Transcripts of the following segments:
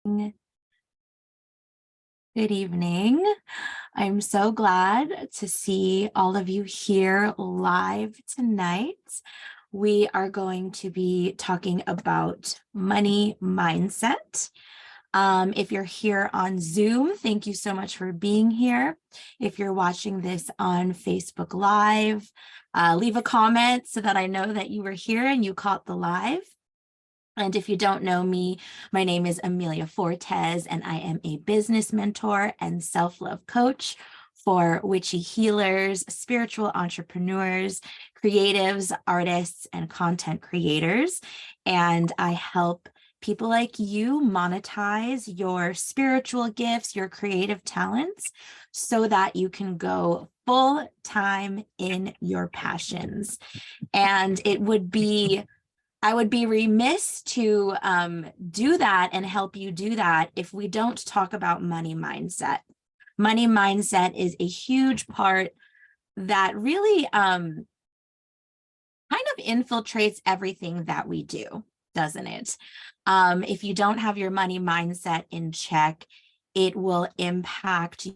Good evening. I'm so glad to see all of you here live tonight. We are going to be talking about money mindset. If you're here on Zoom, thank you so much for being here. If you're watching this on Facebook Live, leave a comment so that I know that you were here and you caught the live. And if you don't know me, my name is Amelia Fortes, and I am a business mentor and self-love coach for witchy healers, spiritual entrepreneurs, creatives, artists, and content creators. And I help people like you monetize your spiritual gifts, your creative talents, so that you can go full time in your passions. And I would be remiss to do that and help you do that if we don't talk about money mindset. Money mindset is a huge part that really kind of infiltrates everything that we do, doesn't it? If you don't have your money mindset in check, it will impact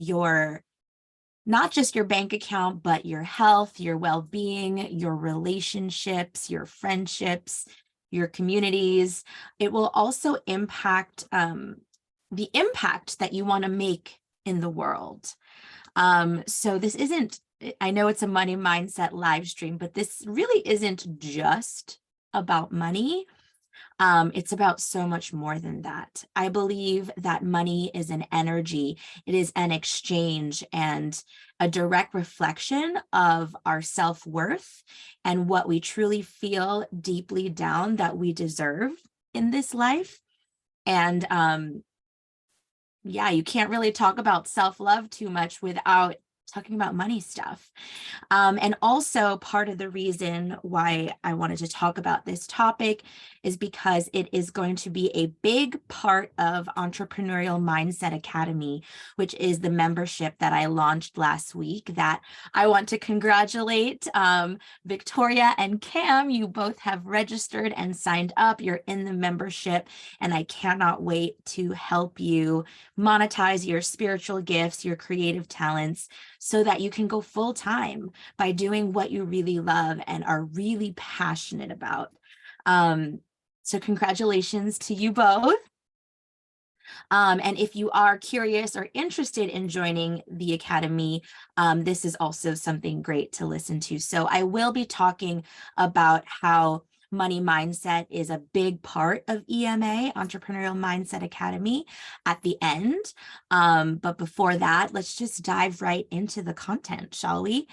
not just your bank account, but your health, your well-being, your relationships, your friendships, your communities. It will also impact the impact that you want to make in the world. So this isn't, I know it's a money mindset live stream, but this really isn't just about money. It's about so much more than that. I believe that money is an energy. It is an exchange and a direct reflection of our self-worth and what we truly feel deeply down that we deserve in this life. And yeah, you can't really talk about self-love too much without talking about money stuff. And also part of the reason why I wanted to talk about this topic is because it is going to be a big part of Entrepreneurial Mindset Academy, which is the membership that I launched last week that I want to congratulate Victoria and Cam. You both have registered and signed up. You're in the membership, and I cannot wait to help you monetize your spiritual gifts, your creative talents, so that you can go full time by doing what you really love and are really passionate about. So congratulations to you both. And if you are curious or interested in joining the Academy, this is also something great to listen to. So I will be talking about how money mindset is a big part of EMA, Entrepreneurial Mindset Academy, at the end. But before that, let's just dive right into the content, shall we?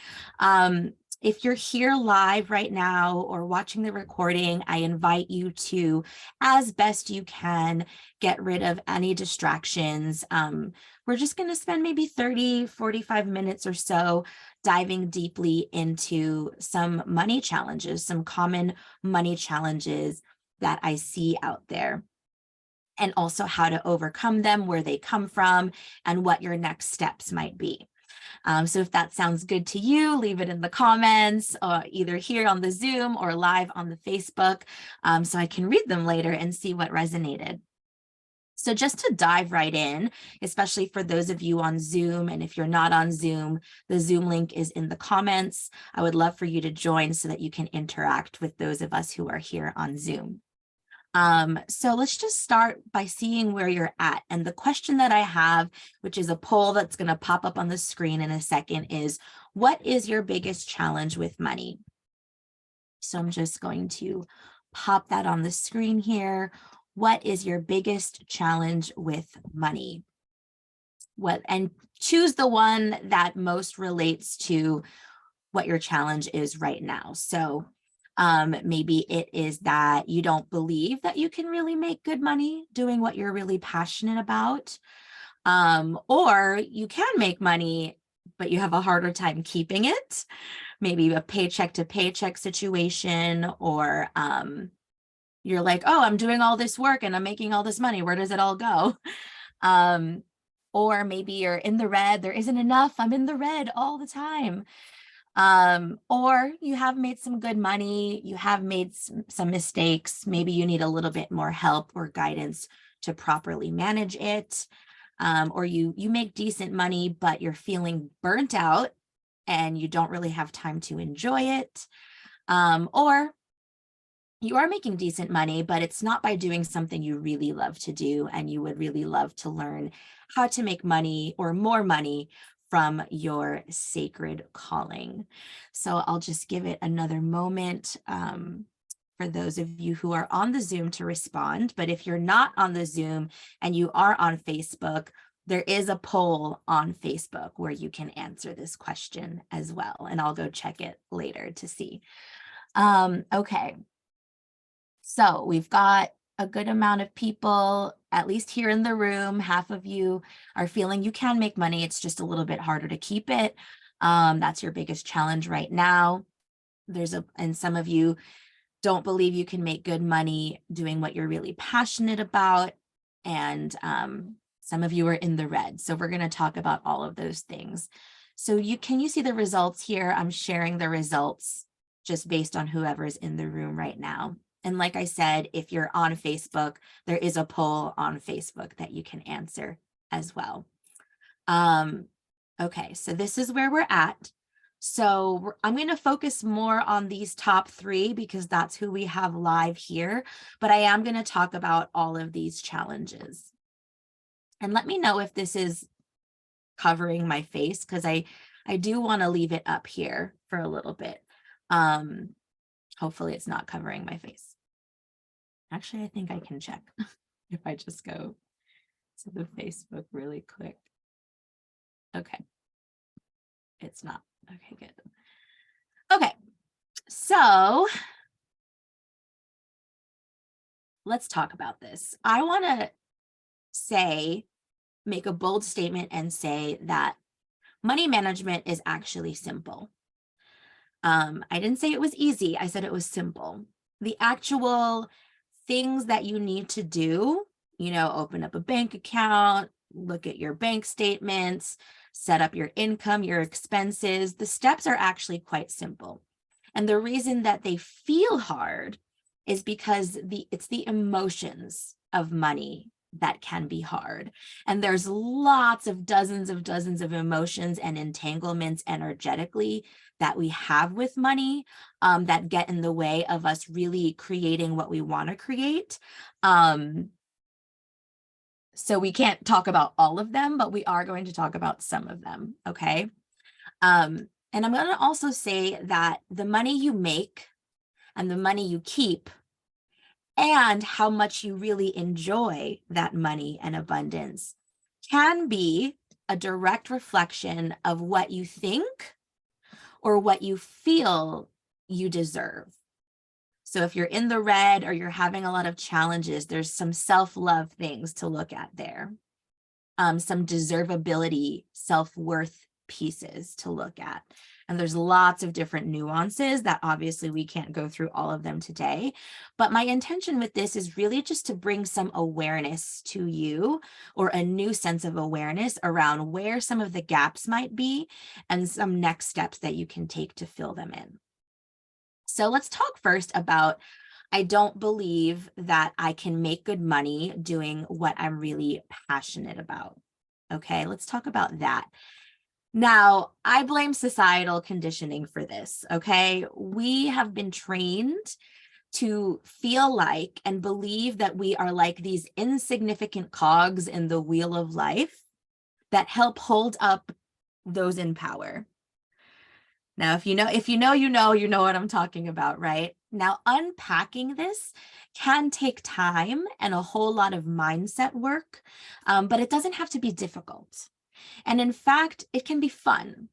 If you're here live right now or watching the recording, I invite you to, as best you can, get rid of any distractions. We're just going to spend maybe 30, 45 minutes or so diving deeply into some money challenges, some common money challenges that I see out there, and also how to overcome them, where they come from, and what your next steps might be. So if that sounds good to you, leave it in the comments, either here on the Zoom or live on the Facebook, so I can read them later and see what resonated. So just to dive right in, especially for those of you on Zoom, and if you're not on Zoom, the Zoom link is in the comments. I would love for you to join so that you can interact with those of us who are here on Zoom. So let's just start by seeing where you're at. And the question that I have, which is a poll that's going to pop up on the screen in a second, is what is your biggest challenge with money? So I'm just going to pop that on the screen here. What is your biggest challenge with money? And choose the one that most relates to what your challenge is right now. So maybe it is that you don't believe that you can really make good money doing what you're really passionate about. Or you can make money, but you have a harder time keeping it. Maybe a paycheck to paycheck situation, or you're like, oh, I'm doing all this work and I'm making all this money. Where does it all go? Or maybe you're in the red. There isn't enough. I'm in the red all the time. Or you have made some good money, you have made some mistakes, maybe you need a little bit more help or guidance to properly manage it. Or you make decent money, but you're feeling burnt out and you don't really have time to enjoy it. Or you are making decent money, but it's not by doing something you really love to do, and you would really love to learn how to make money or more money from your sacred calling. So I'll just give it another moment for those of you who are on the Zoom to respond. But if you're not on the Zoom and you are on Facebook, there is a poll on Facebook where you can answer this question as well. And I'll go check it later to see. Okay. So we've got a good amount of people, at least here in the room. Half of you are feeling you can make money. It's just a little bit harder to keep it. That's your biggest challenge right now. And some of you don't believe you can make good money doing what you're really passionate about. And some of you are in the red. So we're going to talk about all of those things. So can you see the results here? I'm sharing the results just based on whoever's in the room right now. And like I said, if you're on Facebook, there is a poll on Facebook that you can answer as well. Okay, so this is where we're at. So I'm going to focus more on these top three because that's who we have live here, but I am going to talk about all of these challenges. And let me know if this is covering my face, because I do want to leave it up here for a little bit. Hopefully it's not covering my face. Actually, I think I can check if I just go to the Facebook really quick. Okay. It's not. Okay, good. Okay. So let's talk about this. I want to make a bold statement and say that money management is actually simple. I didn't say it was easy. I said it was simple. The actual things that you need to do, open up a bank account, look at your bank statements, set up your income, your expenses. The steps are actually quite simple. And the reason that they feel hard is because it's the emotions of money that can be hard. And there's dozens of emotions and entanglements energetically that we have with money that get in the way of us really creating what we want to create. So we can't talk about all of them, but we are going to talk about some of them, okay? And I'm going to also say that the money you make and the money you keep and how much you really enjoy that money and abundance can be a direct reflection of what you think or what you feel you deserve. So if you're in the red or you're having a lot of challenges, there's some self-love things to look at there. Some deservability, self-worth pieces to look at. And there's lots of different nuances that obviously we can't go through all of them today. But my intention with this is really just to bring some awareness to you, or a new sense of awareness around where some of the gaps might be and some next steps that you can take to fill them in. So let's talk first about, I don't believe that I can make good money doing what I'm really passionate about. Okay, let's talk about that. Now, I blame societal conditioning for this, okay? We have been trained to feel like and believe that we are like these insignificant cogs in the wheel of life that help hold up those in power. Now, if you know what I'm talking about, right? Now, unpacking this can take time and a whole lot of mindset work, but it doesn't have to be difficult. And in fact, it can be fun.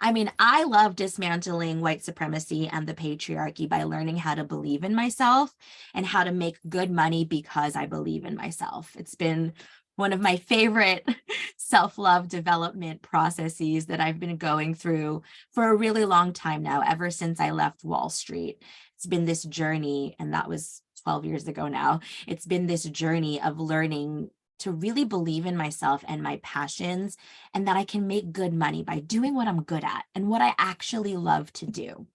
I mean, I love dismantling white supremacy and the patriarchy by learning how to believe in myself and how to make good money because I believe in myself. It's been one of my favorite self-love development processes that I've been going through for a really long time now, ever since I left Wall Street. It's been this journey, and that was 12 years ago now. It's been this journey of learning to really believe in myself and my passions, and that I can make good money by doing what I'm good at and what I actually love to do.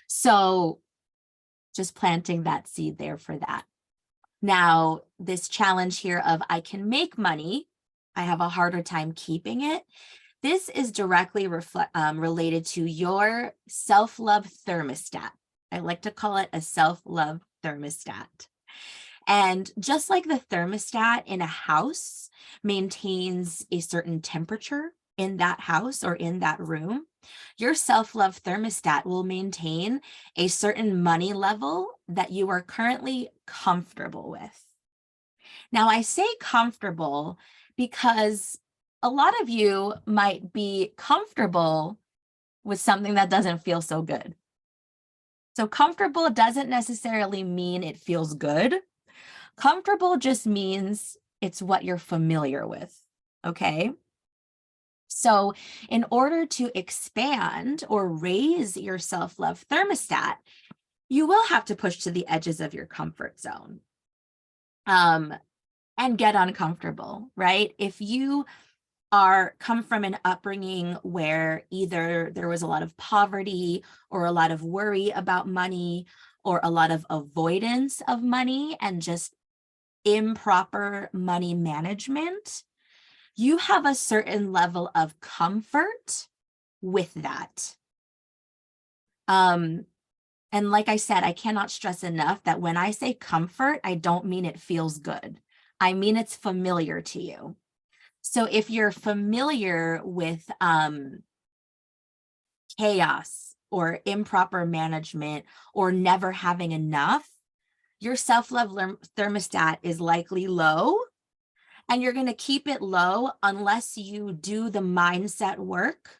So just planting that seed there for that. Now, this challenge here of I can make money, I have a harder time keeping it. This is directly related to your self-love thermostat. I like to call it a self-love thermostat. And just like the thermostat in a house maintains a certain temperature in that house or in that room, your self-love thermostat will maintain a certain money level that you are currently comfortable with. Now, I say comfortable because a lot of you might be comfortable with something that doesn't feel so good. So comfortable doesn't necessarily mean it feels good. Comfortable just means it's what you're familiar with, okay? So in order to expand or raise your self-love thermostat, you will have to push to the edges of your comfort zone and get uncomfortable, right? If you come from an upbringing where either there was a lot of poverty or a lot of worry about money or a lot of avoidance of money and just improper money management, you have a certain level of comfort with that. And like I said, I cannot stress enough that when I say comfort, I don't mean it feels good. I mean it's familiar to you. So if you're familiar with chaos or improper management or never having enough, your self-love thermostat is likely low, and you're going to keep it low unless you do the mindset work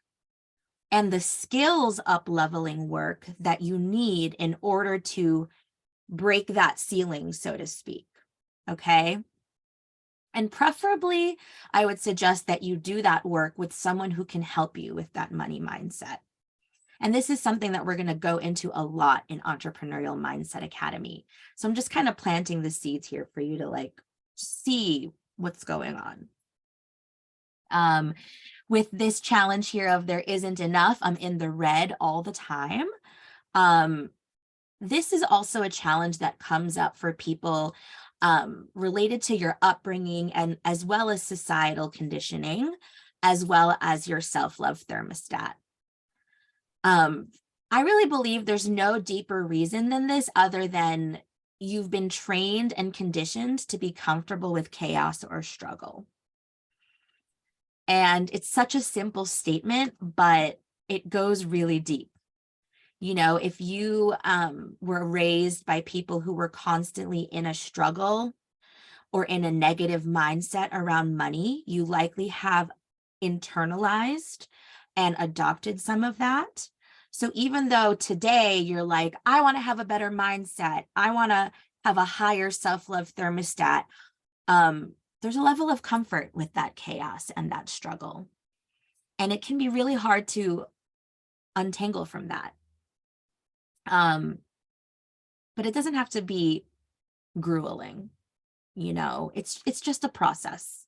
and the skills up-leveling work that you need in order to break that ceiling, so to speak, okay? And preferably, I would suggest that you do that work with someone who can help you with that money mindset. And this is something that we're going to go into a lot in Entrepreneurial Mindset Academy. So I'm just kind of planting the seeds here for you to like see what's going on. With this challenge here of there isn't enough, I'm in the red all the time. This is also a challenge that comes up for people related to your upbringing and as well as societal conditioning, as well as your self-love thermostat. I really believe there's no deeper reason than this other than you've been trained and conditioned to be comfortable with chaos or struggle. And it's such a simple statement, but it goes really deep. You know, if you were raised by people who were constantly in a struggle or in a negative mindset around money, you likely have internalized and adopted some of that. So even though today you're like, I want to have a better mindset, I want to have a higher self-love thermostat, there's a level of comfort with that chaos and that struggle. And it can be really hard to untangle from that. But it doesn't have to be grueling, you know, it's just a process.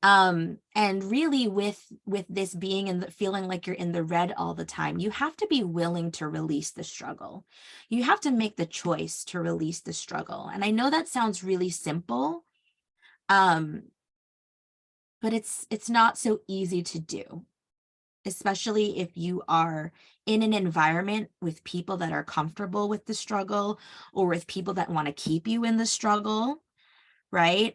And really with this being in the feeling like you're in the red all the time, you have to be willing to release the struggle. You have to make the choice to release the struggle. And I know that sounds really simple, but it's not so easy to do, especially if you are in an environment with people that are comfortable with the struggle or with people that want to keep you in the struggle, right?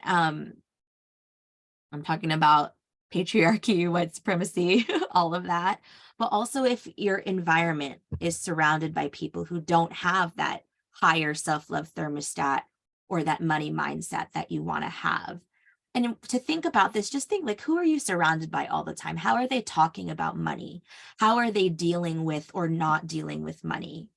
I'm talking about patriarchy, white supremacy, all of that. But also if your environment is surrounded by people who don't have that higher self-love thermostat or that money mindset that you want to have. And to think about this, just think like, who are you surrounded by all the time? How are they talking about money? How are they dealing with or not dealing with money?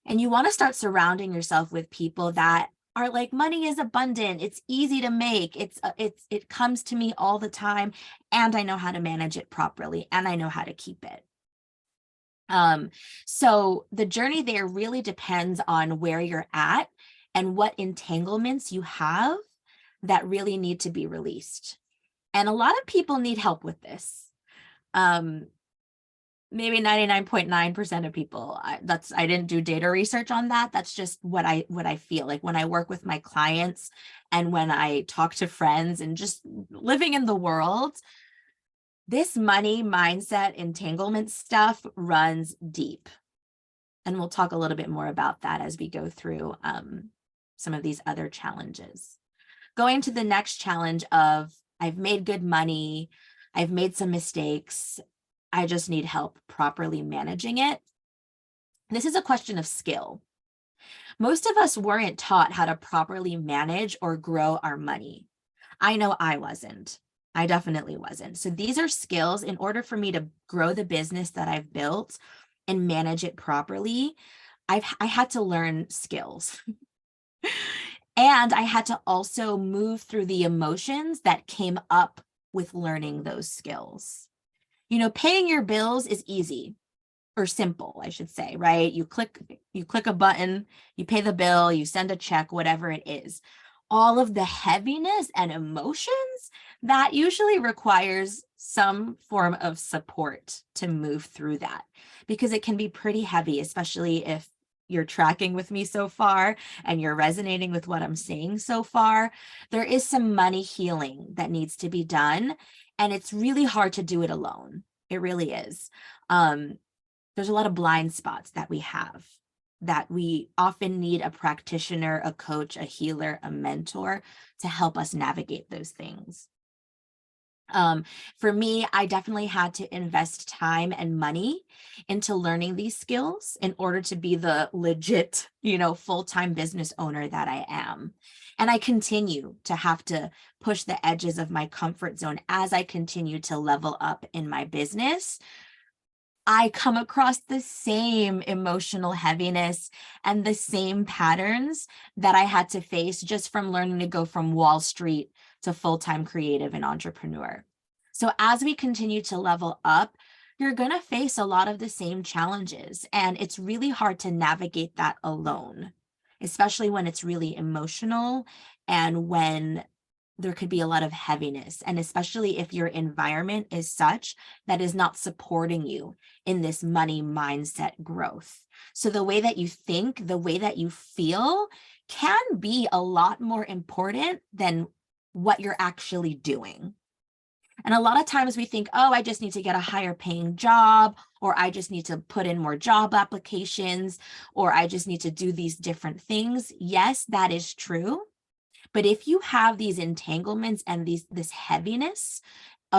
And you want to start surrounding yourself with people that are like, money is abundant, it's easy to make, it comes to me all the time, and I know how to manage it properly, and I know how to keep it. So the journey there really depends on where you're at and what entanglements you have that really need to be released. And a lot of people need help with this. Maybe 99.9% of people. I didn't do data research on that. That's just what I feel like when I work with my clients and when I talk to friends and just living in the world. This money mindset entanglement stuff runs deep. And we'll talk a little bit more about that as we go through some of these other challenges. Going to the next challenge of I've made good money, I've made some mistakes, I just need help properly managing it. This is a question of skill. Most of us weren't taught how to properly manage or grow our money. I know I wasn't. I definitely wasn't. So these are skills. In order for me to grow the business that I've built and manage it properly, I had to learn skills. And I had to also move through the emotions that came up with learning those skills. You know, paying your bills is easy or simple, I should say, right? You click a button, you pay the bill, you send a check, whatever it is. All of the heaviness and emotions, that usually requires some form of support to move through that, because it can be pretty heavy, especially if you're tracking with me so far and you're resonating with what I'm saying so far. There is some money healing that needs to be done, and it's really hard to do it alone. It really is. There's a lot of blind spots that we have, that we often need a practitioner, a coach, a healer, a mentor to help us navigate those things. For me, I definitely had to invest time and money into learning these skills in order to be the legit, full-time business owner that I am. And I continue to have to push the edges of my comfort zone as I continue to level up in my business. I come across the same emotional heaviness and the same patterns that I had to face just from learning to go from Wall Street to full-time creative and entrepreneur. So as we continue to level up, you're going to face a lot of the same challenges, and it's really hard to navigate that alone, especially when it's really emotional and when there could be a lot of heaviness, and especially if your environment is such that is not supporting you in this money mindset growth. So the way that you think, the way that you feel can be a lot more important than what you're actually doing. And a lot of times we think, oh, I just need to get a higher paying job, or I just need to put in more job applications, or I just need to do these different things. Yes, that is true. But if you have these entanglements and this heaviness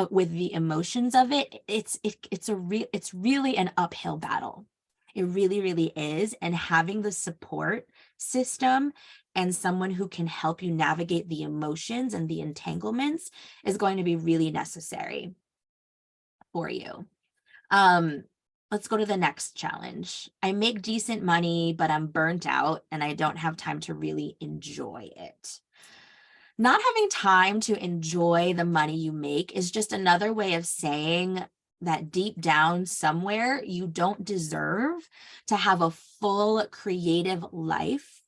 with the emotions of it, it's really an uphill battle. It really, really is. And having the support system and someone who can help you navigate the emotions and the entanglements is going to be really necessary for you. Let's go to the next challenge. I make decent money, but I'm burnt out and I don't have time to really enjoy it. Not having time to enjoy the money you make is just another way of saying that deep down somewhere, you don't deserve to have a full creative life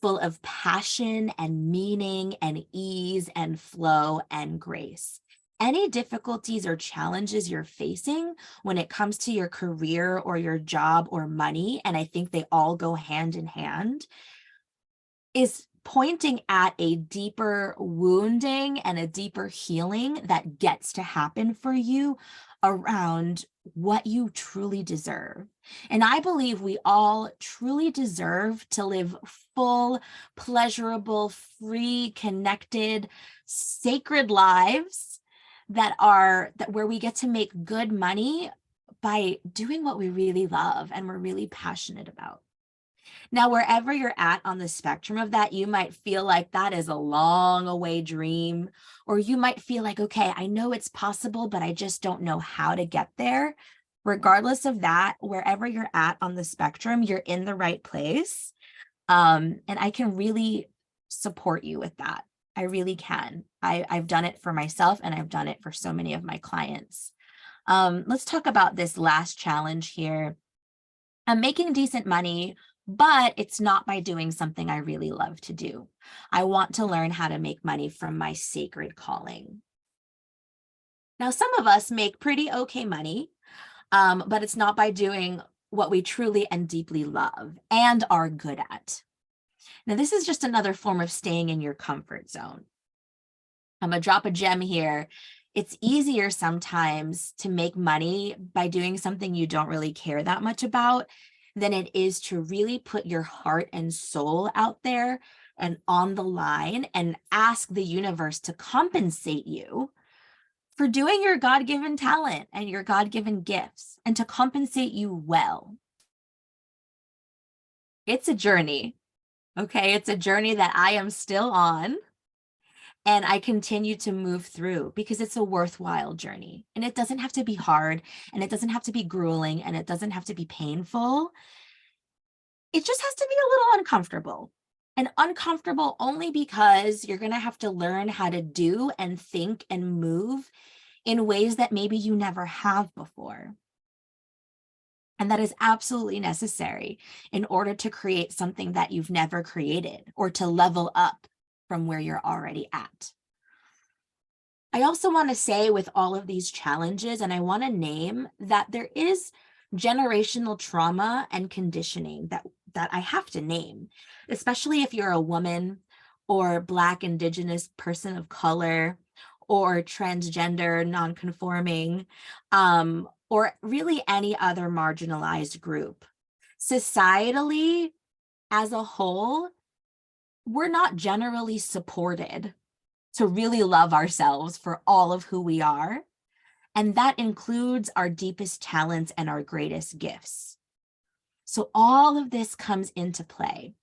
full of passion and meaning and ease and flow and grace. Any difficulties or challenges you're facing when it comes to your career or your job or money, and I think they all go hand in hand, is pointing at a deeper wounding and a deeper healing that gets to happen for you around what you truly deserve. And I believe we all truly deserve to live full, pleasurable, free, connected, sacred lives that where we get to make good money by doing what we really love and we're really passionate about. Now, wherever you're at on the spectrum of that, you might feel like that is a long away dream, or you might feel like, okay, I know it's possible, but I just don't know how to get there. Regardless of that, wherever you're at on the spectrum, you're in the right place. And I can really support you with that. I really can. I've done it for myself, and I've done it for so many of my clients. Let's talk about this last challenge here. I'm making decent money, but it's not by doing something I really love to do. I want to learn how to make money from my sacred calling. Now, some of us make pretty okay money, but it's not by doing what we truly and deeply love and are good at. Now, this is just another form of staying in your comfort zone. I'm gonna drop a gem here. It's easier sometimes to make money by doing something you don't really care that much about than it is to really put your heart and soul out there and on the line and ask the universe to compensate you for doing your God-given talent and your God-given gifts, and to compensate you well. It's a journey, okay? It's a journey that I am still on, and I continue to move through because it's a worthwhile journey. And it doesn't have to be hard, and it doesn't have to be grueling, and it doesn't have to be painful. It just has to be a little uncomfortable. And uncomfortable only because you're going to have to learn how to do and think and move in ways that maybe you never have before. And that is absolutely necessary in order to create something that you've never created or to level up from where you're already at. I also want to say with all of these challenges, and I want to name that there is generational trauma and conditioning that I have to name, especially if you're a woman or Black, Indigenous person of color or transgender, non-conforming, or really any other marginalized group. Societally, as a whole, we're not generally supported to really love ourselves for all of who we are. And that includes our deepest talents and our greatest gifts. So all of this comes into play.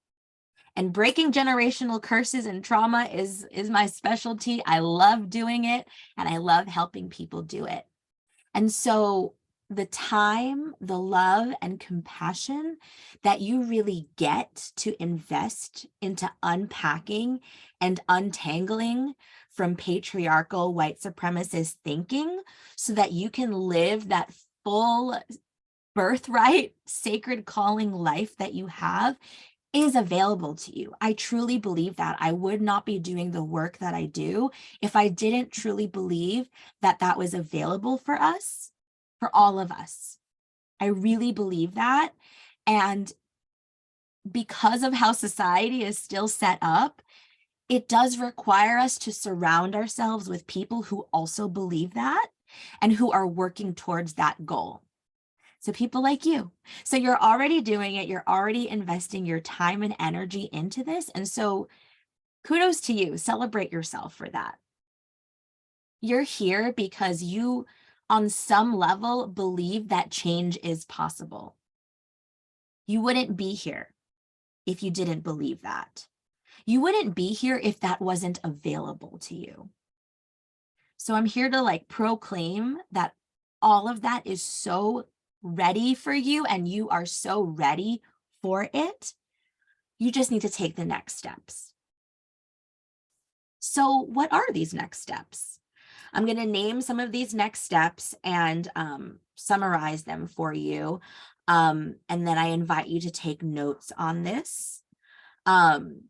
And breaking generational curses and trauma is my specialty. I love doing it, and I love helping people do it. And so the time, the love, and compassion that you really get to invest into unpacking and untangling from patriarchal white supremacist thinking so that you can live that full birthright, sacred calling life that you have is available to you. I truly believe that. I would not be doing the work that I do if I didn't truly believe that that was available for us, for all of us. I really believe that. And because of how society is still set up, it does require us to surround ourselves with people who also believe that and who are working towards that goal. So people like you. So you're already doing it. You're already investing your time and energy into this. And so kudos to you. Celebrate yourself for that. You're here because you, on some level, believe that change is possible. You wouldn't be here if you didn't believe that. You wouldn't be here if that wasn't available to you. So I'm here to proclaim that all of that is so ready for you and you are so ready for it. You just need to take the next steps. So what are these next steps? I'm going to name some of these next steps and summarize them for you. And then I invite you to take notes on this. And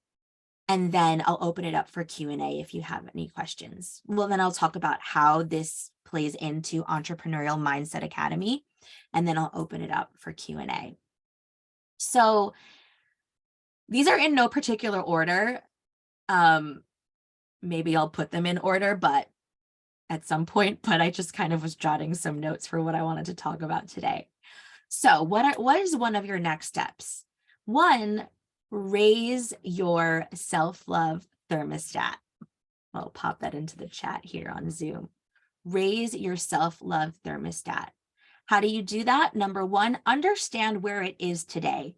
then I'll open it up for Q&A if you have any questions. Well, then I'll talk about how this plays into Entrepreneurial Mindset Academy, and then I'll open it up for Q&A. So these are in no particular order. Maybe I'll put them in order, but at some point, but I just kind of was jotting some notes for what I wanted to talk about today. So what is one of your next steps? One, raise your self-love thermostat. I'll pop that into the chat here on Zoom. Raise your self-love thermostat. How do you do that? Number one, understand where it is today.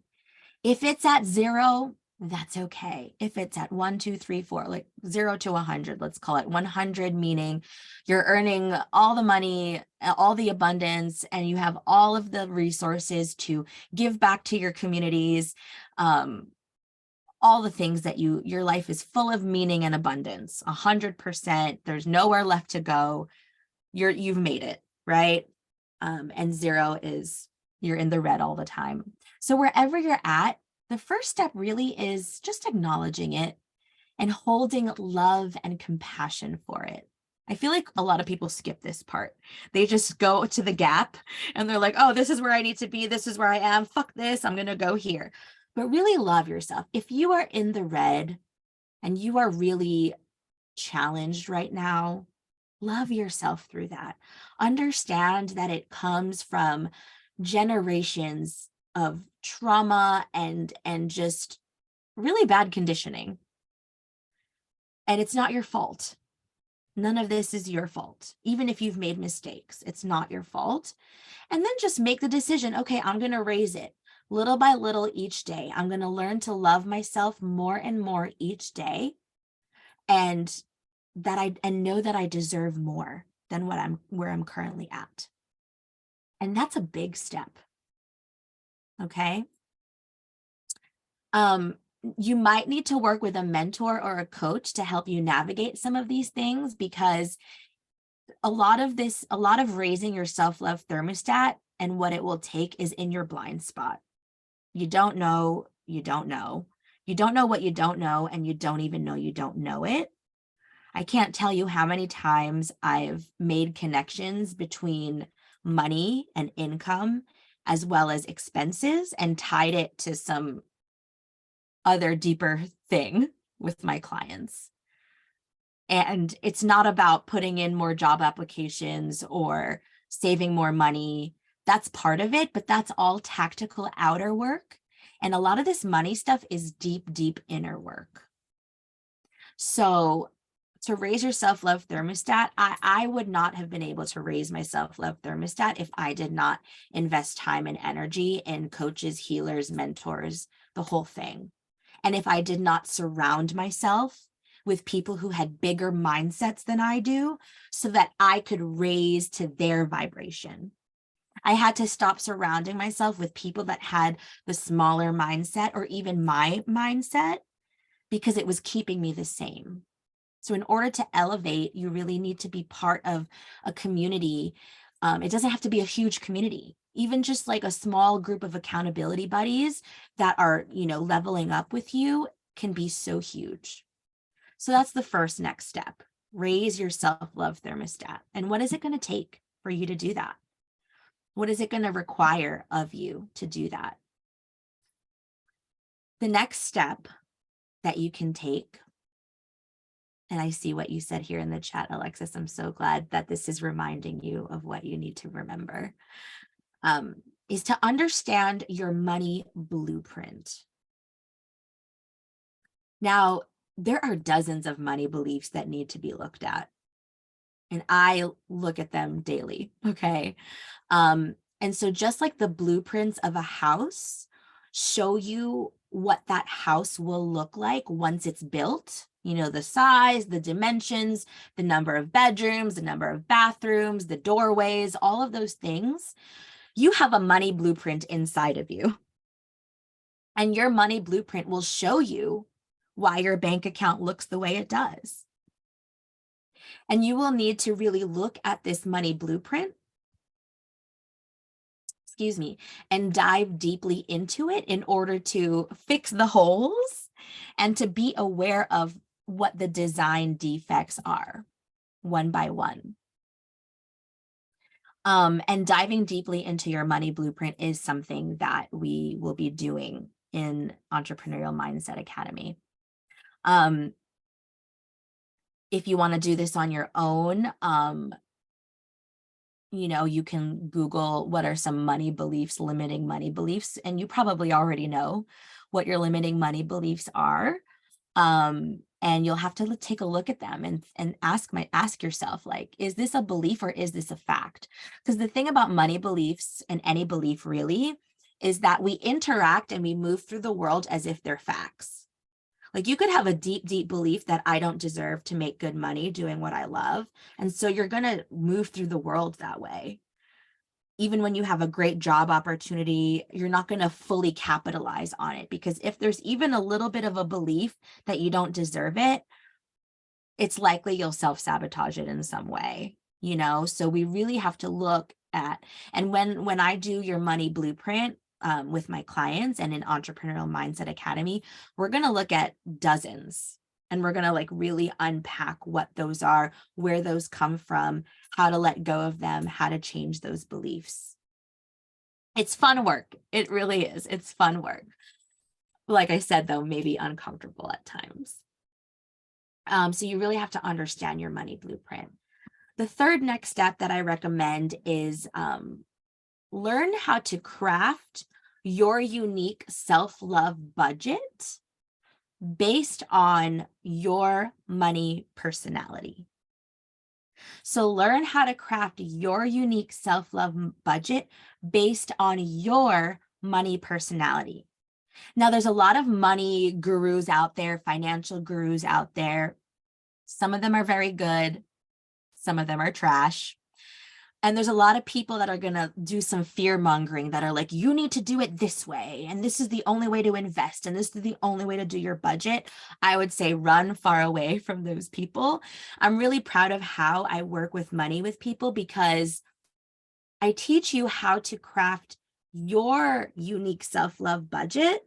If it's at 0, that's okay. If it's at 1, 2, 3, 4, like 0 to 100, let's call it 100, meaning you're earning all the money, all the abundance, and you have all of the resources to give back to your communities, all the things that your life is full of meaning and abundance, 100%, there's nowhere left to go. You've made it, right? And 0 is you're in the red all the time. So wherever you're at, the first step really is just acknowledging it and holding love and compassion for it. I feel like a lot of people skip this part. They just go to the gap and they're like, oh, this is where I need to be. This is where I am. Fuck this. I'm going to go here. But really love yourself. If you are in the red and you are really challenged right now, love yourself through that. Understand that it comes from generations of trauma and just really bad conditioning. And it's not your fault. None of this is your fault. Even if you've made mistakes, it's not your fault. And then just make the decision, okay, I'm going to raise it little by little each day. I'm going to learn to love myself more and more each day. And know that I deserve more than where I'm currently at. And that's a big step. Okay. You might need to work with a mentor or a coach to help you navigate some of these things, because a lot of raising your self-love thermostat and what it will take is in your blind spot. You don't know, you don't know. You don't know what you don't know, and you don't even know you don't know it. I can't tell you how many times I've made connections between money and income as well as expenses and tied it to some other deeper thing with my clients. And it's not about putting in more job applications or saving more money. That's part of it, but that's all tactical outer work. And a lot of this money stuff is deep, deep inner work. So to raise your self-love thermostat, I would not have been able to raise my self-love thermostat if I did not invest time and energy in coaches, healers, mentors, the whole thing. And if I did not surround myself with people who had bigger mindsets than I do, so that I could raise to their vibration. I had to stop surrounding myself with people that had the smaller mindset or even my mindset, because it was keeping me the same. So in order to elevate, you really need to be part of a community. It doesn't have to be a huge community. Even just like a small group of accountability buddies that are, leveling up with you can be so huge. So that's the first next step. Raise your self-love thermostat. And what is it going to take for you to do that? What is it going to require of you to do that? The next step that you can take, and I see what you said here in the chat, Alexis, I'm so glad that this is reminding you of what you need to remember. Is to understand your money blueprint. Now, there are dozens of money beliefs that need to be looked at, and I look at them daily, okay? And so just like the blueprints of a house show you what that house will look like once it's built, the size, the dimensions, the number of bedrooms, the number of bathrooms, the doorways, all of those things. You have a money blueprint inside of you. And your money blueprint will show you why your bank account looks the way it does. And you will need to really look at this money blueprint, and dive deeply into it in order to fix the holes and to be aware of what the design defects are, one by one. And diving deeply into your money blueprint is something that we will be doing in Entrepreneurial Mindset Academy. If you want to do this on your own, you can Google what are some money beliefs, limiting money beliefs, and you probably already know what your limiting money beliefs are. And you'll have to take a look at them and ask yourself, like, is this a belief or is this a fact? Because the thing about money beliefs, and any belief really, is that we interact and we move through the world as if they're facts. Like, you could have a deep, deep belief that I don't deserve to make good money doing what I love. And so you're going to move through the world that way. Even when you have a great job opportunity, you're not going to fully capitalize on it, because if there's even a little bit of a belief that you don't deserve it, it's likely you'll self-sabotage it in some way, So we really have to look at, and when I do your money blueprint, with my clients and in Entrepreneurial Mindset Academy, we're going to look at dozens, and we're going to like really unpack what those are, where those come from, how to let go of them, how to change those beliefs. It's fun work. It really is. It's fun work. Like I said, though, maybe uncomfortable at times. So you really have to understand your money blueprint. The third next step that I recommend is learn how to craft your unique self-love budget based on your money personality. So learn how to craft your unique self-love budget based on your money personality. Now, there's a lot of money gurus out there, financial gurus out there. Some of them are very good. Some of them are trash. And there's a lot of people that are going to do some fear mongering that are like, you need to do it this way. And this is the only way to invest. And this is the only way to do your budget. I would say run far away from those people. I'm really proud of how I work with money with people, because I teach you how to craft your unique self-love budget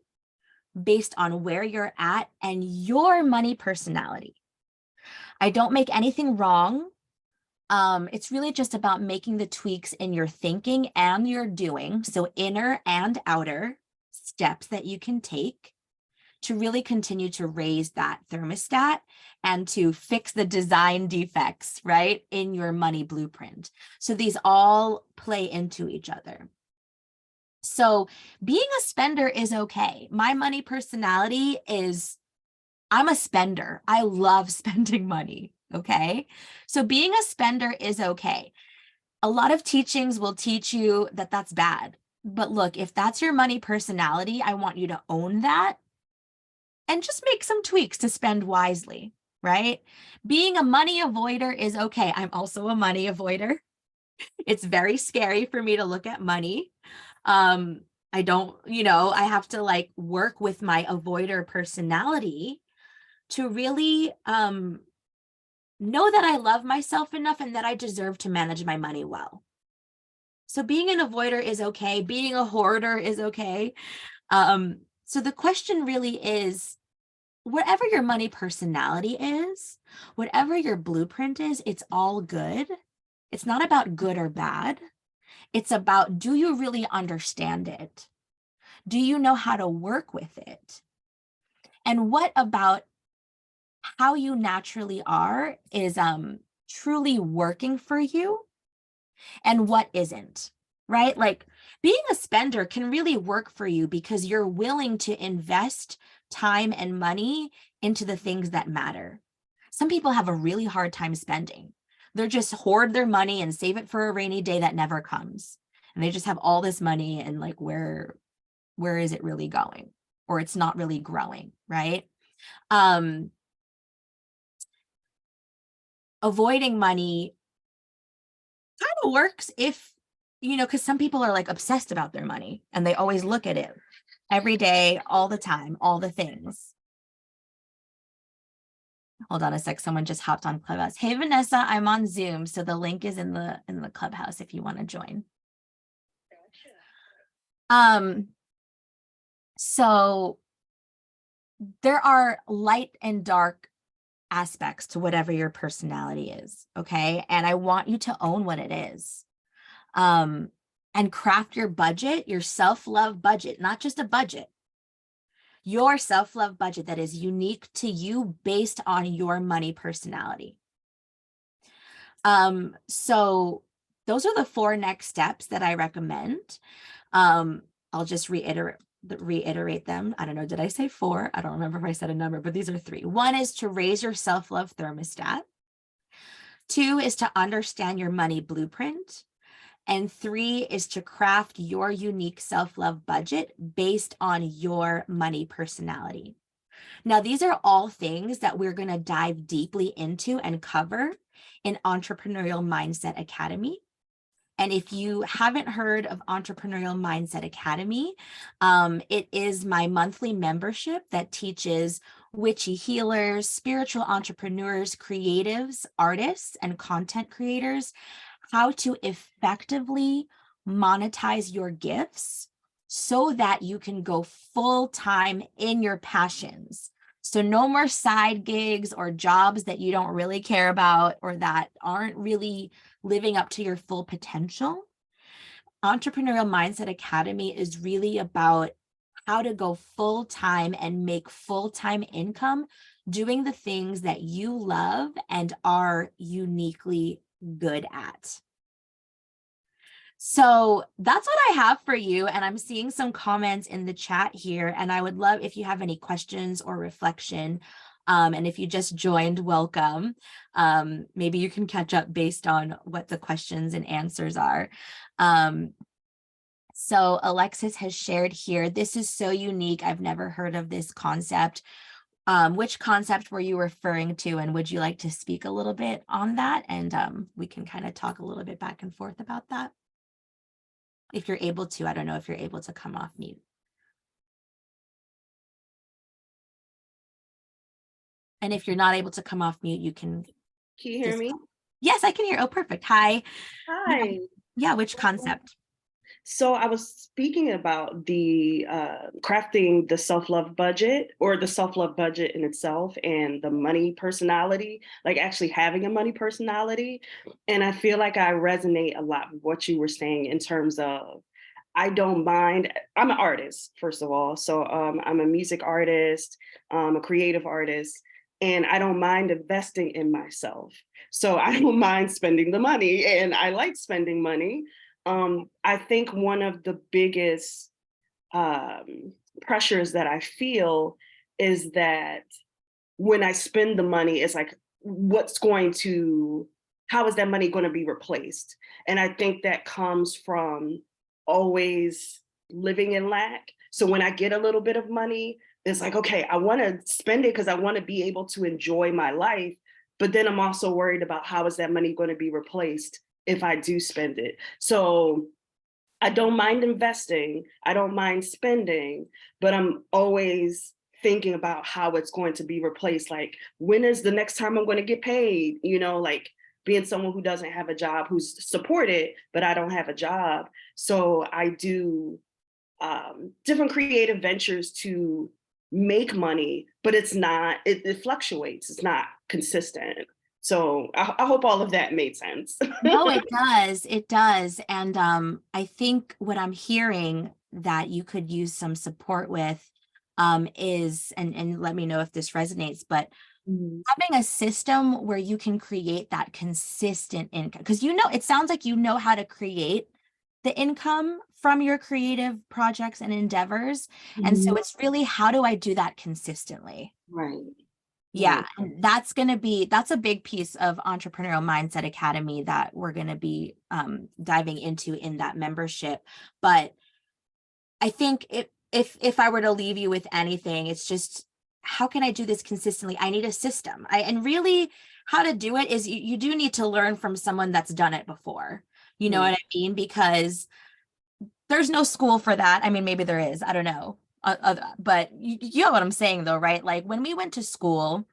based on where you're at and your money personality. I don't make anything wrong. It's really just about making the tweaks in your thinking and your doing, so inner and outer steps that you can take to really continue to raise that thermostat and to fix the design defects, right, in your money blueprint. So these all play into each other. So being a spender is okay. My money personality is, I'm a spender. I love spending money. Okay. So being a spender is okay. A lot of teachings will teach you that that's bad. But look, if that's your money personality, I want you to own that and just make some tweaks to spend wisely, right? Being a money avoider is okay. I'm also a money avoider. It's very scary for me to look at money. I don't, I have to like work with my avoider personality to really know that I love myself enough and that I deserve to manage my money well. So being an avoider is okay. Being a hoarder is okay. So the question really is, whatever your money personality is, whatever your blueprint is, it's all good. It's not about good or bad. It's about, do you really understand it? Do you know how to work with it? And what about how you naturally are is truly working for you, and what isn't, right? Like being a spender can really work for you because you're willing to invest time and money into the things that matter. Some people have a really hard time spending. They're just hoard their money and save it for a rainy day that never comes. And they just have all this money, and like, where is it really going? Or it's not really growing, right? Avoiding money kind of works if, because some people are like obsessed about their money and they always look at it every day, all the time, all the things. Hold on a sec. Someone just hopped on Clubhouse. Hey, Vanessa, I'm on Zoom. So the link is in the Clubhouse if you want to join. So there are light and dark aspects to whatever your personality is, okay? And I want you to own what it is. And craft your budget, your self-love budget, not just a budget, your self-love budget that is unique to you based on your money personality. So those are the 4 next steps that I recommend. I'll just reiterate them. I don't know, did I say 4? I don't remember if I said a number, but these are 3. 1 is to raise your self-love thermostat. 2 is to understand your money blueprint. And 3 is to craft your unique self-love budget based on your money personality. Now, these are all things that we're going to dive deeply into and cover in Entrepreneurial Mindset Academy. And if you haven't heard of Entrepreneurial Mindset Academy, it is my monthly membership that teaches witchy healers, spiritual entrepreneurs, creatives, artists, and content creators how to effectively monetize your gifts so that you can go full time in your passions. So no more side gigs or jobs that you don't really care about or that aren't really living up to your full potential. Entrepreneurial Mindset Academy is really about how to go full time and make full-time income doing the things that you love and are uniquely good at. So that's what I have for you. And I'm seeing some comments in the chat here. And I would love if you have any questions or reflection. And if you just joined, welcome. Maybe you can catch up based on what the questions and answers are. So Alexis has shared here, this is so unique. I've never heard of this concept. Which concept were you referring to? And would you like to speak a little bit on that? And we can kind of talk a little bit back and forth about that. If you're able to, I don't know if you're able to come off mute. And if you're not able to come off mute, you can. Can you hear me? Yes, I can hear. Oh, perfect. Hi. Hi. Yeah, which concept? So I was speaking about the crafting the self-love budget, or the self-love budget in itself, and the money personality, like actually having a money personality. And I feel like I resonate a lot with what you were saying in terms of, I don't mind, I'm an artist, first of all. So I'm a music artist, a creative artist, and I don't mind investing in myself. So I don't mind spending the money, and I like spending money. I think one of the biggest pressures that I feel is that when I spend the money, it's like, how is that money going to be replaced? And I think that comes from always living in lack. So when I get a little bit of money, it's like, okay, I want to spend it because I want to be able to enjoy my life. But then I'm also worried about how is that money going to be replaced if I do spend it. So I don't mind investing, I don't mind spending, but I'm always thinking about how it's going to be replaced. Like, when is the next time I'm going to get paid? You know, like being someone who doesn't have a job, who's supported, but I don't have a job. So I do different creative ventures to make money, but it fluctuates, it's not consistent. So I hope all of that made sense. No, it does. It does. And I think what I'm hearing that you could use some support with is, and let me know if this resonates, but having a system where you can create that consistent income. Because it sounds like you know how to create the income from your creative projects and endeavors. And so it's really, how do I do that consistently? Right. Yeah, and that's a big piece of Entrepreneurial Mindset Academy that we're going to be diving into in that membership. But I think if I were to leave you with anything, it's just, how can I do this consistently? I need a system. And really how to do it is you do need to learn from someone that's done it before. You know what I mean? Because there's no school for that. I mean, maybe there is, I don't know. But you know what I'm saying though, right? Like when we went to school,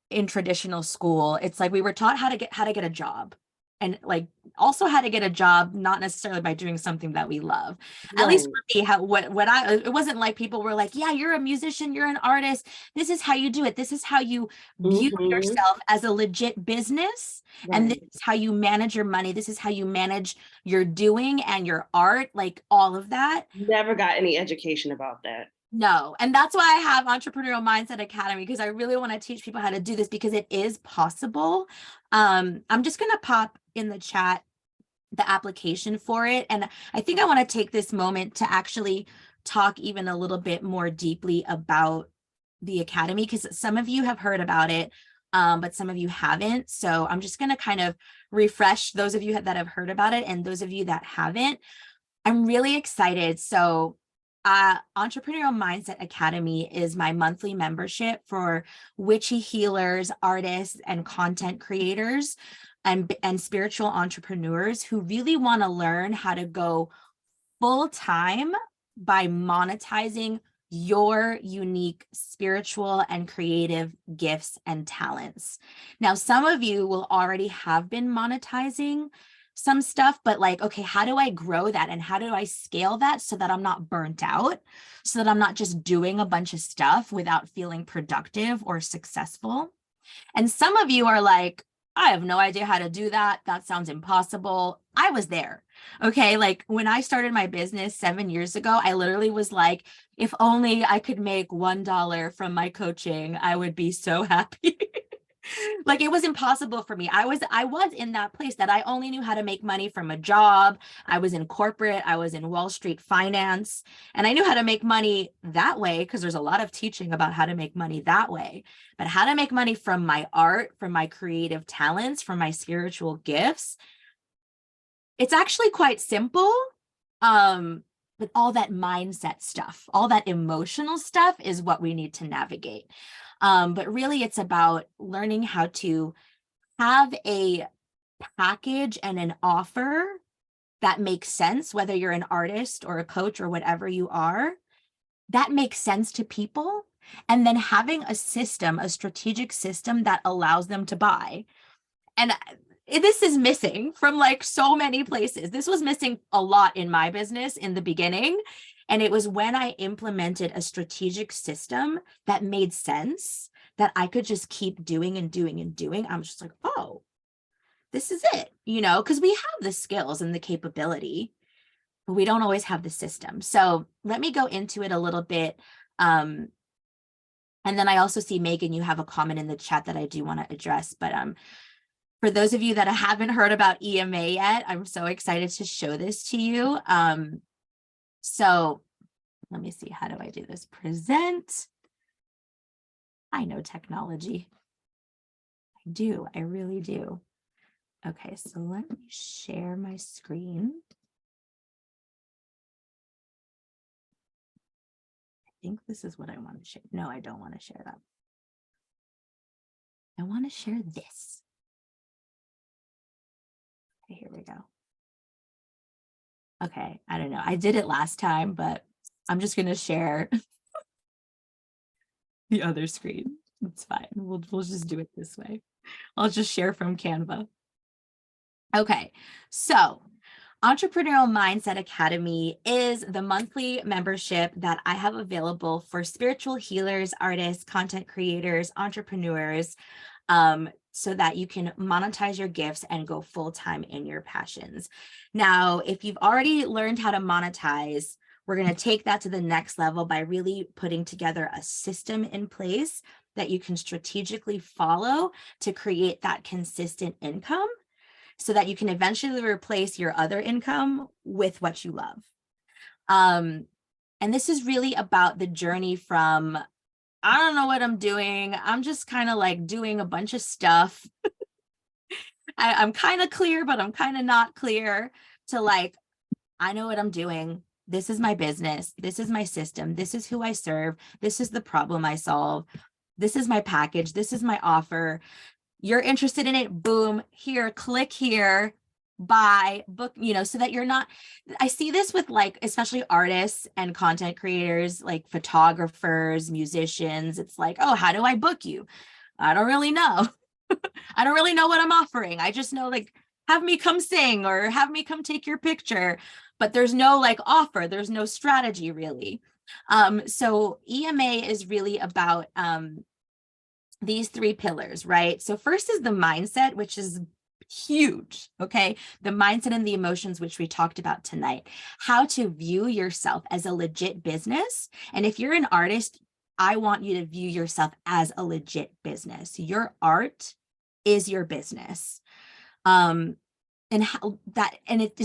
in traditional school, it's like we were taught how to get a job, and like also how to get a job, not necessarily by doing something that we love. Right. At least for me, it wasn't like people were like, yeah, you're a musician, you're an artist, this is how you do it, this is how you view yourself as a legit business, and this is how you manage your money, this is how you manage your doing and your art, like all of that. Never got any education about that. No, and that's why I have Entrepreneurial Mindset Academy, because I really want to teach people how to do this, because it is possible. I'm just going to pop in the chat the application for it. And I think I want to take this moment to actually talk even a little bit more deeply about the Academy, because some of you have heard about it, but some of you haven't. So I'm just going to kind of refresh those of you that have heard about it, and those of you that haven't. I'm really excited. So Entrepreneurial Mindset Academy is my monthly membership for witchy healers, artists, and content creators, and spiritual entrepreneurs who really want to learn how to go full time by monetizing your unique spiritual and creative gifts and talents. Now, some of you will already have been monetizing. some stuff, but like, okay, how do I grow that? And how do I scale that so that I'm not burnt out, so that I'm not just doing a bunch of stuff without feeling productive or successful? And some of you are like, I have no idea how to do that. That sounds impossible. I was there. Okay. Like when I started my business 7 years ago, I literally was like, if only I could make $1 from my coaching, I would be so happy. Like it was impossible for me. I was in that place that I only knew how to make money from a job. I was in corporate, I was in Wall Street finance, and I knew how to make money that way because there's a lot of teaching about how to make money that way. But how to make money from my art, from my creative talents, from my spiritual gifts, it's actually quite simple. But all that mindset stuff, all that emotional stuff is what we need to navigate. But really it's about learning how to have a package and an offer that makes sense, whether you're an artist or a coach or whatever you are, that makes sense to people. And then having a system, a strategic system that allows them to buy. And this is missing from like so many places. This was missing a lot in my business in the beginning. And it was when I implemented a strategic system that made sense, that I could just keep doing and doing and doing. I'm just like, oh, this is it, you know, because we have the skills and the capability, but we don't always have the system. So let me go into it a little bit. And then I also see, Megan, you have a comment in the chat that I do want to address, but for those of you that haven't heard about EMA yet, I'm so excited to show this to you. So let me see, how do I do this? Present. I know technology. I do, I really do. Okay, so let me share my screen. I think this is what I want to share. No, I don't want to share that. I want to share this. Okay, here we go. Okay, I don't know. I did it last time, but I'm just going to share the other screen. It's fine. We'll just do it this way. I'll just share from Canva. Okay, so Entrepreneurial Mindset Academy is the monthly membership that I have available for spiritual healers, artists, content creators, entrepreneurs, so that you can monetize your gifts and go full-time in your passions. Now, if you've already learned how to monetize, we're going to take that to the next level by really putting together a system in place that you can strategically follow to create that consistent income so that you can eventually replace your other income with what you love. And this is really about the journey from, I don't know what I'm doing, I'm just kind of like doing a bunch of stuff. I'm kind of clear, but I'm kind of not clear, to like, I know what I'm doing. This is my business. This is my system. This is who I serve. This is the problem I solve. This is my package. This is my offer. You're interested in it. Boom, here, click here, buy, book, you know, so that you're not, I see this with like, especially artists and content creators, like photographers, musicians. It's like, oh, how do I book you? I don't really know. I don't really know what I'm offering. I just know like, have me come sing or have me come take your picture, but there's no like offer. There's no strategy really. So EMA is really about these 3 pillars, right? So first is the mindset, which is huge, okay? The mindset and the emotions, which we talked about tonight, how to view yourself as a legit business. And if you're an artist, I want you to view yourself as a legit business. Your art is your business. And how that, and it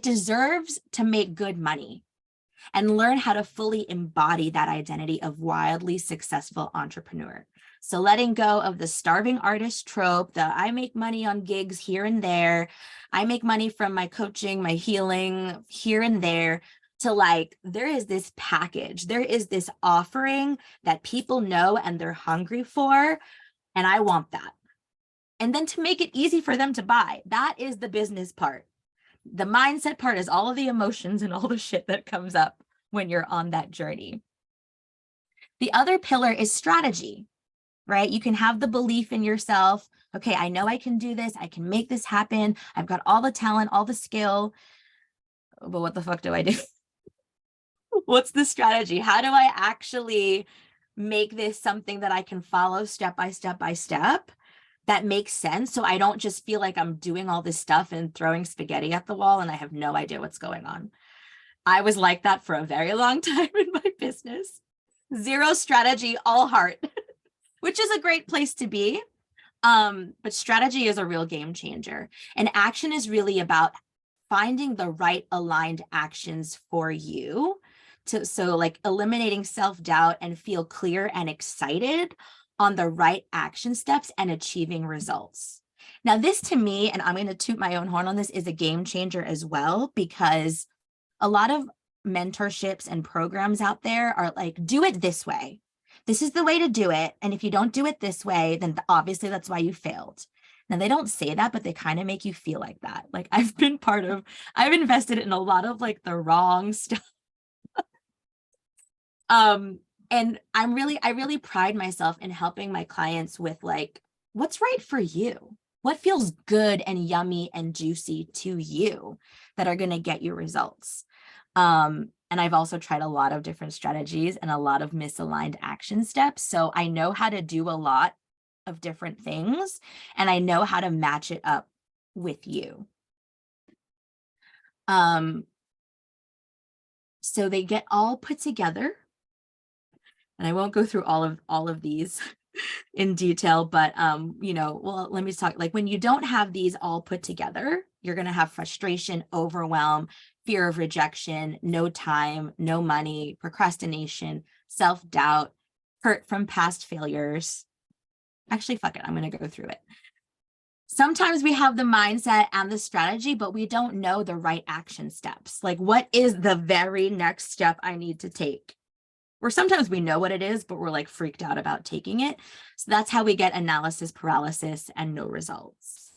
deserves to make good money, and learn how to fully embody that identity of wildly successful entrepreneur. So letting go of the starving artist trope, the I make money on gigs here and there, I make money from my coaching, my healing here and there, to like, there is this package, there is this offering that people know and they're hungry for, and I want that. And then to make it easy for them to buy, that is the business part. The mindset part is all of the emotions and all the shit that comes up when you're on that journey. The other pillar is strategy. right? You can have the belief in yourself. Okay, I know I can do this. I can make this happen. I've got all the talent, all the skill. But what the fuck do I do? What's the strategy? How do I actually make this something that I can follow step by step by step that makes sense, so I don't just feel like I'm doing all this stuff and throwing spaghetti at the wall and I have no idea what's going on? I was like that for a very long time in my business. Zero strategy, all heart, which is a great place to be. But strategy is a real game changer. And action is really about finding the right aligned actions for you. So like eliminating self-doubt and feel clear and excited on the right action steps and achieving results. Now, this to me, and I'm going to toot my own horn on this, is a game changer as well, because a lot of mentorships and programs out there are like, do it this way. This is the way to do it. And if you don't do it this way, then obviously that's why you failed. Now, they don't say that, but they kind of make you feel like that. Like I've invested in a lot of like the wrong stuff. And I really pride myself in helping my clients with like, what's right for you? What feels good and yummy and juicy to you that are going to get you results? And I've also tried a lot of different strategies and a lot of misaligned action steps. So I know how to do a lot of different things, and I know how to match it up with you. So they get all put together. And I won't go through all of these in detail, but you know, well, let me talk. Like when you don't have these all put together, you're going to have frustration, overwhelm, fear of rejection, no time, no money, procrastination, self-doubt, hurt from past failures. Actually, fuck it, I'm going to go through it. Sometimes we have the mindset and the strategy, but we don't know the right action steps. Like, what is the very next step I need to take? Or sometimes we know what it is, but we're like freaked out about taking it. So that's how we get analysis paralysis and no results.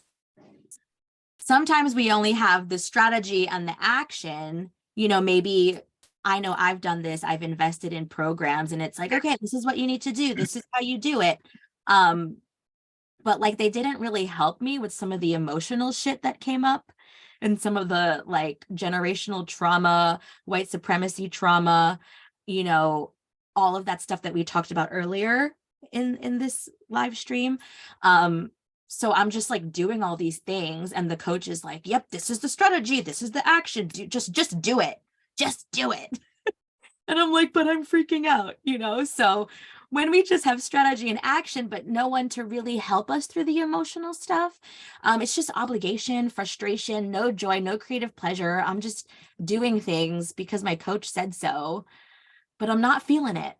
Sometimes we only have the strategy and the action. You know, maybe I know I've done this. I've invested in programs and it's like, okay, this is what you need to do. This is how you do it. But like they didn't really help me with some of the emotional shit that came up and some of the like generational trauma, white supremacy trauma, you know, all of that stuff that we talked about earlier in this live stream. So I'm just like doing all these things and the coach is like, yep, this is the strategy. This is the action. Just do it. Just do it. And I'm like, but I'm freaking out, you know? So when we just have strategy and action, but no one to really help us through the emotional stuff, it's just obligation, frustration, no joy, no creative pleasure. I'm just doing things because my coach said so, but I'm not feeling it,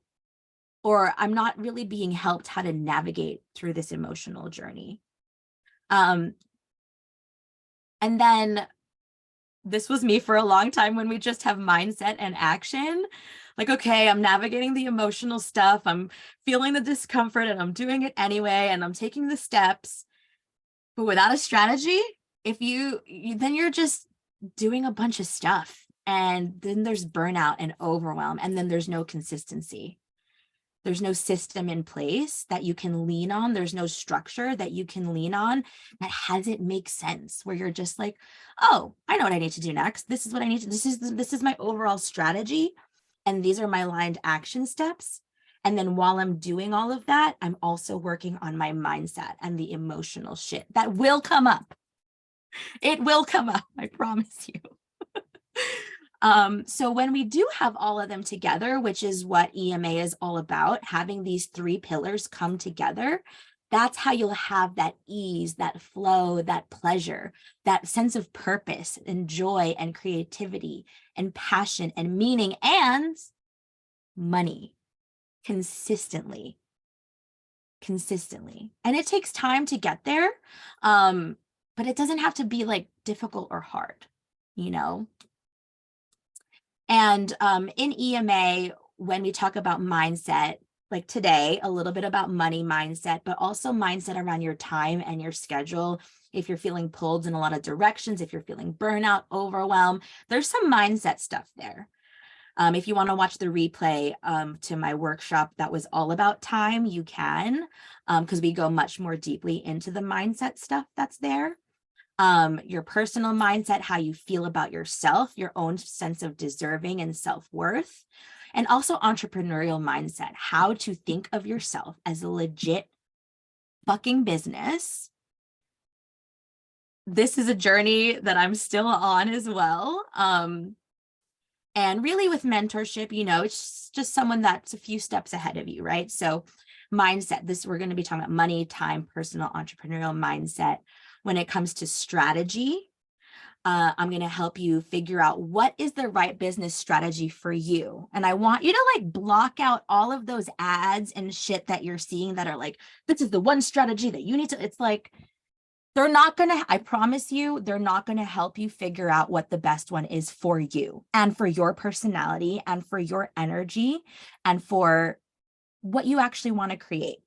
or I'm not really being helped how to navigate through this emotional journey. And then this was me for a long time when we just have mindset and action. Like, okay, I'm navigating the emotional stuff. I'm feeling the discomfort and I'm doing it anyway. And I'm taking the steps, but without a strategy, then you're just doing a bunch of stuff. And then there's burnout and overwhelm. And then there's no consistency. There's no system in place that you can lean on. There's no structure that you can lean on that has it make sense, where you're just like, oh, I know what I need to do next. This is what I need to, this is my overall strategy. And these are my aligned action steps. And then while I'm doing all of that, I'm also working on my mindset and the emotional shit that will come up. It will come up, I promise you. So when we do have all of them together, which is what EMA is all about, having these three pillars come together, that's how you'll have that ease, that flow, that pleasure, that sense of purpose and joy and creativity and passion and meaning and money consistently. And it takes time to get there, but it doesn't have to be like difficult or hard, you know? And in EMA, when we talk about mindset, like today, a little bit about money mindset, but also mindset around your time and your schedule. If you're feeling pulled in a lot of directions, if you're feeling burnout, overwhelm, there's some mindset stuff there. If you want to watch the replay to my workshop that was all about time, you can, because we go much more deeply into the mindset stuff that's there. Your personal mindset, how you feel about yourself, your own sense of deserving and self-worth, and also entrepreneurial mindset, how to think of yourself as a legit fucking business. This is a journey that I'm still on as well. And really with mentorship, you know, it's just someone that's a few steps ahead of you, right? So mindset, we're going to be talking about money, time, personal, entrepreneurial mindset. When it comes to strategy, I'm going to help you figure out what is the right business strategy for you. And I want you to like block out all of those ads and shit that you're seeing that are like, this is the one strategy that you need to, it's like, they're not going to, I promise you, they're not going to help you figure out what the best one is for you and for your personality and for your energy and for what you actually want to create.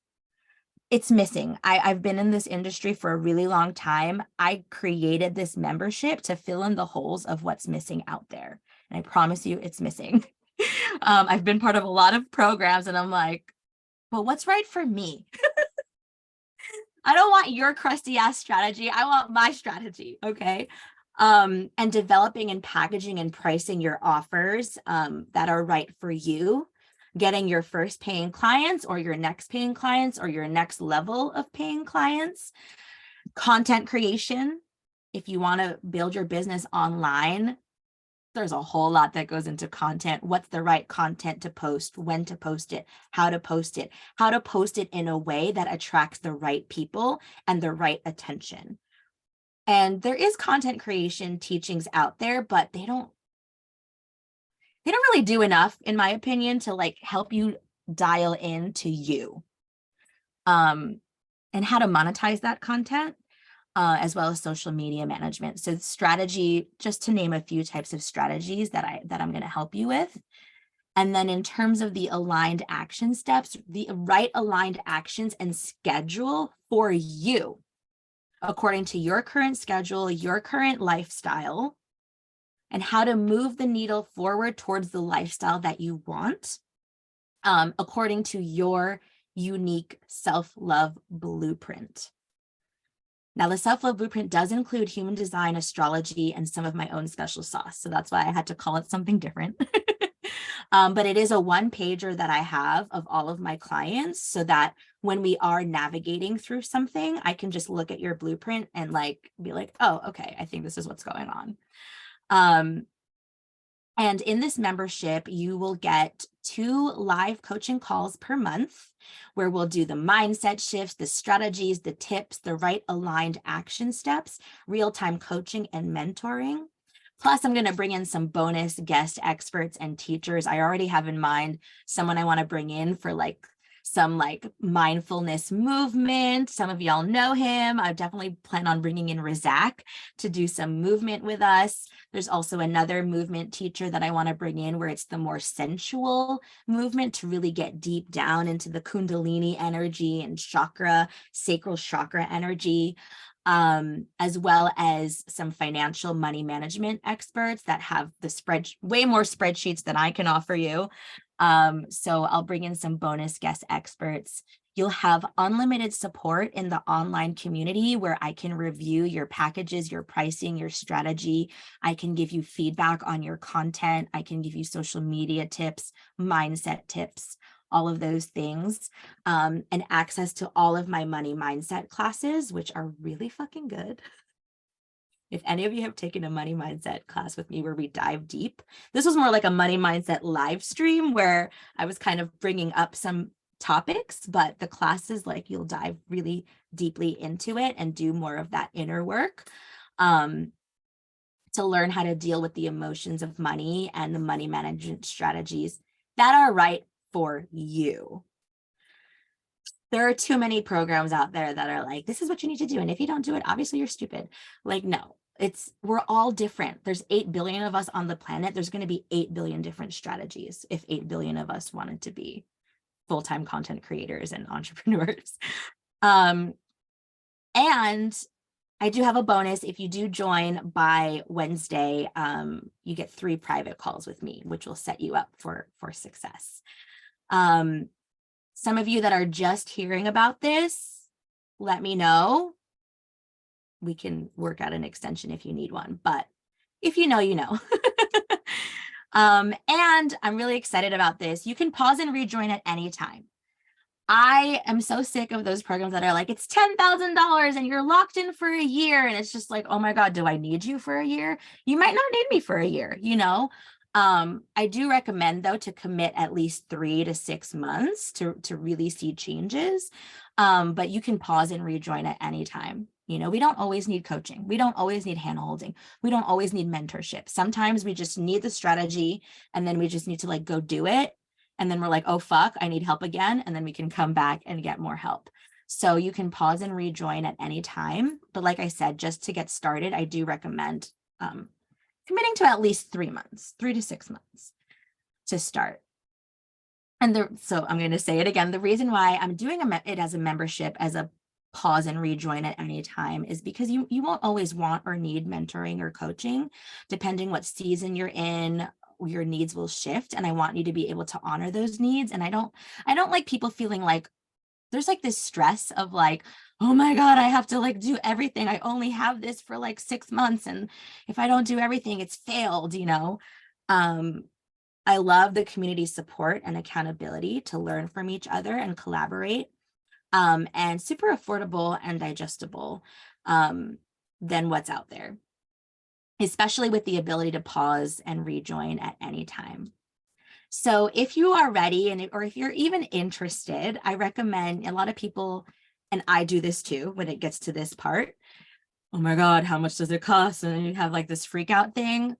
It's missing. I've been in this industry for a really long time. I created this membership to fill in the holes of what's missing out there. And I promise you it's missing. I've been part of a lot of programs and I'm like, well, what's right for me? I don't want your crusty ass strategy. I want my strategy. Okay. And developing and packaging and pricing your offers that are right for you, getting your first paying clients or your next paying clients or your next level of paying clients, content creation. If you want to build your business online, there's a whole lot that goes into content. What's the right content to post, when to post it, how to post it in a way that attracts the right people and the right attention. And there is content creation teachings out there, but they don't really do enough, in my opinion, to like help you dial in to you and how to monetize that content. As well as social media management. So strategy, just to name a few types of strategies that I'm going to help you with. And then in terms of the aligned action steps, the right aligned actions and schedule for you, according to your current schedule, your current lifestyle, and how to move the needle forward towards the lifestyle that you want, according to your unique self-love blueprint. Now, the self-love blueprint does include human design, astrology, and some of my own special sauce. So that's why I had to call it something different. But it is a one-pager that I have of all of my clients so that when we are navigating through something, I can just look at your blueprint and like be like, oh, okay, I think this is what's going on. And in this membership, you will get 2 live coaching calls per month where we'll do the mindset shifts, the strategies, the tips, the right aligned action steps, real-time coaching and mentoring. Plus, I'm going to bring in some bonus guest experts and teachers. I already have in mind someone I want to bring in for like some like mindfulness movement. Some of y'all know him. I definitely plan on bringing in Razak to do some movement with us. There's also another movement teacher that I want to bring in where it's the more sensual movement to really get deep down into the Kundalini energy and chakra, sacral chakra energy, as well as some financial money management experts that have the way more spreadsheets than I can offer you. So I'll bring in some bonus guest experts. You'll have unlimited support in the online community where I can review your packages, your pricing, your strategy. I can give you feedback on your content. I can give you social media tips, mindset tips, all of those things, and access to all of my money mindset classes, which are really fucking good. If any of you have taken a money mindset class with me where we dive deep, this was more like a money mindset live stream where I was kind of bringing up some topics, but the classes, like you'll dive really deeply into it and do more of that inner work to learn how to deal with the emotions of money and the money management strategies that are right for you. There are too many programs out there that are like, this is what you need to do. And if you don't do it, obviously you're stupid. Like, no, we're all different. There's 8 billion of us on the planet. There's going to be 8 billion different strategies if 8 billion of us wanted to be full-time content creators and entrepreneurs. And I do have a bonus. If you do join by Wednesday, you get 3 private calls with me, which will set you up for success. Some of you that are just hearing about this, let me know. We can work out an extension if you need one, but if you know, you know. And I'm really excited about this. You can pause and rejoin at any time. I am so sick of those programs that are like, it's $10,000 and you're locked in for a year. And it's just like, oh my God, do I need you for a year? You might not need me for a year, you know? I do recommend though to commit at least 3 to 6 months to really see changes. But you can pause and rejoin at any time. You know, we don't always need coaching. We don't always need handholding. We don't always need mentorship. Sometimes we just need the strategy and then we just need to like go do it. And then we're like, oh, fuck, I need help again. And then we can come back and get more help. So you can pause and rejoin at any time. But like I said, just to get started, I do recommend committing to at least 3 months, 3 to 6 months to start. And so I'm going to say it again. The reason why I'm doing it as a membership, as a pause and rejoin at any time, is because you won't always want or need mentoring or coaching, depending what season you're in. Your needs will shift, and I want you to be able to honor those needs. And I don't like people feeling like there's like this stress of like, oh my God, I have to like do everything. I only have this for like 6 months. And if I don't do everything, it's failed, you know? I love the community support and accountability to learn from each other and collaborate, and super affordable and digestible than what's out there, especially with the ability to pause and rejoin at any time. So if you are ready, or if you're even interested, I recommend, a lot of people, and I do this too, when it gets to this part, oh my God, how much does it cost? And then you have like this freak out thing.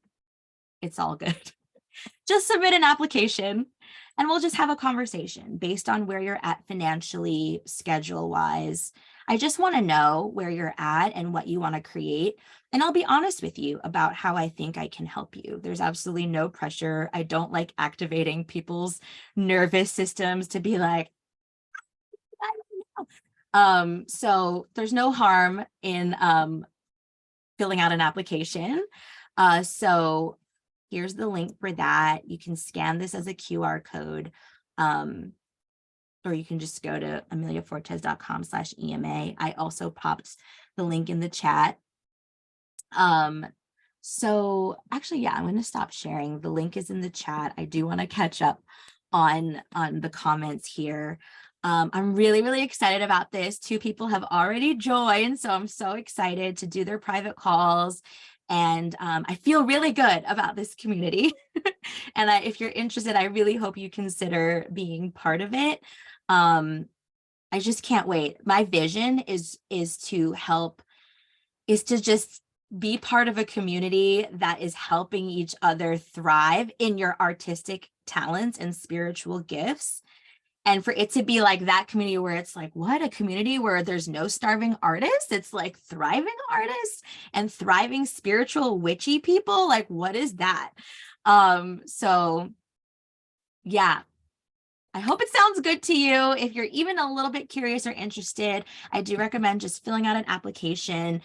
It's all good. Just submit an application and we'll just have a conversation based on where you're at financially, schedule-wise. I just want to know where you're at and what you want to create. And I'll be honest with you about how I think I can help you. There's absolutely no pressure. I don't like activating people's nervous systems to be like, I don't know. So there's no harm in filling out an application. So here's the link for that. You can scan this as a QR code. Or you can just go to ameliafortes.com/EMA. I also popped the link in the chat. So actually, yeah, I'm going to stop sharing. The link is in the chat. I do want to catch up on the comments here. I'm really, really excited about this. 2 people have already joined, so I'm so excited to do their private calls. And I feel really good about this community. And if you're interested, I really hope you consider being part of it. I just can't wait. My vision is to just be part of a community that is helping each other thrive in your artistic talents and spiritual gifts. And for it to be like that community where it's like, what, a community where there's no starving artists? It's like thriving artists and thriving spiritual witchy people. Like, what is that? So yeah, I hope it sounds good to you. If you're even a little bit curious or interested, I do recommend just filling out an application.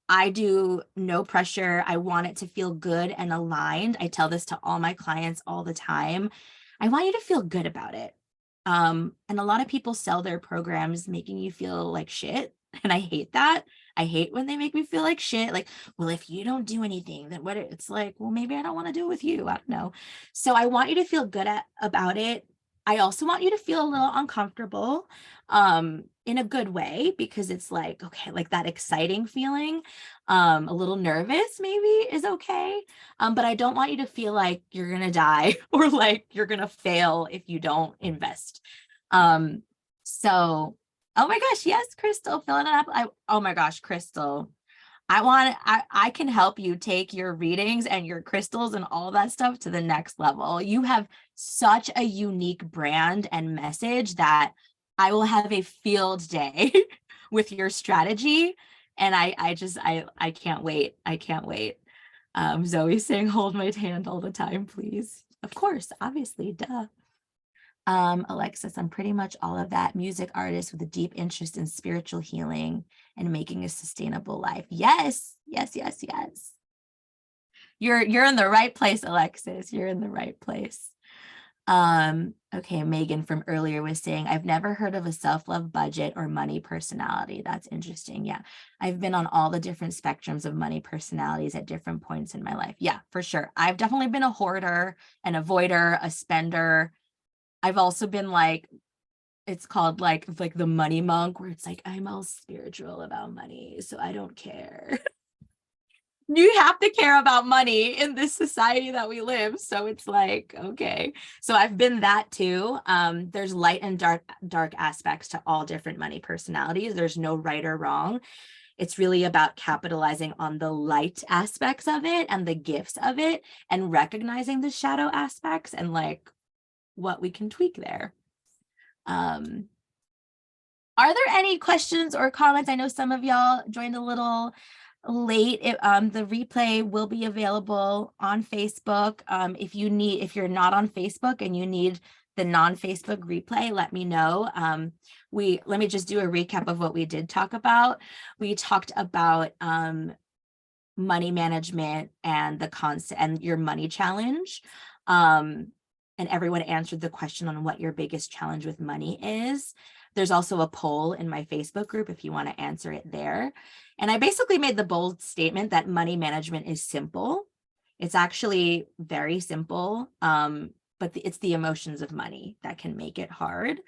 I do no pressure. I want it to feel good and aligned. I tell this to all my clients all the time. I want you to feel good about it. And a lot of people sell their programs making you feel like shit. And I hate that. I hate when they make me feel like shit. Like, well, if you don't do anything, then what? It's like, well, maybe I don't want to do it with you. I don't know. So I want you to feel good about it. I also want you to feel a little uncomfortable, in a good way, because it's like, okay, like that exciting feeling, a little nervous maybe is okay. But I don't want you to feel like you're going to die or like you're going to fail if you don't invest. So, oh my gosh, yes, Crystal, fill it up. Oh my gosh, Crystal, I can help you take your readings and your crystals and all that stuff to the next level. You have such a unique brand and message that I will have a field day with your strategy. And I can't wait. I can't wait. Zoe's saying, hold my hand all the time, please. Of course, obviously, duh. Alexis, I'm pretty much all of that. Music artist with a deep interest in spiritual healing and making a sustainable life. Yes, yes, yes, yes. You're in the right place, Alexis. You're in the right place. Okay, Megan from earlier was saying, I've never heard of a self-love budget or money personality. That's interesting. Yeah, I've been on all the different spectrums of money personalities at different points in my life. Yeah, for sure. I've definitely been a hoarder, an avoider, a spender. I've also been like, it's called like the money monk, where it's like, I'm all spiritual about money, so I don't care. You have to care about money in this society that we live. So it's like, okay. So I've been that too. There's light and dark aspects to all different money personalities. There's no right or wrong. It's really about capitalizing on the light aspects of it and the gifts of it and recognizing the shadow aspects and like what we can tweak there. Are there any questions or comments? I know some of y'all joined a little late. The replay will be available on Facebook. If you're not on Facebook and you need the non-Facebook replay, let me know. Let me just do a recap of what we did talk about. We talked about money management and the concept and your money challenge. And everyone answered the question on what your biggest challenge with money is. There's also a poll in my Facebook group if you want to answer it there. And I basically made the bold statement that money management is simple. It's actually very simple, but it's the emotions of money that can make it hard.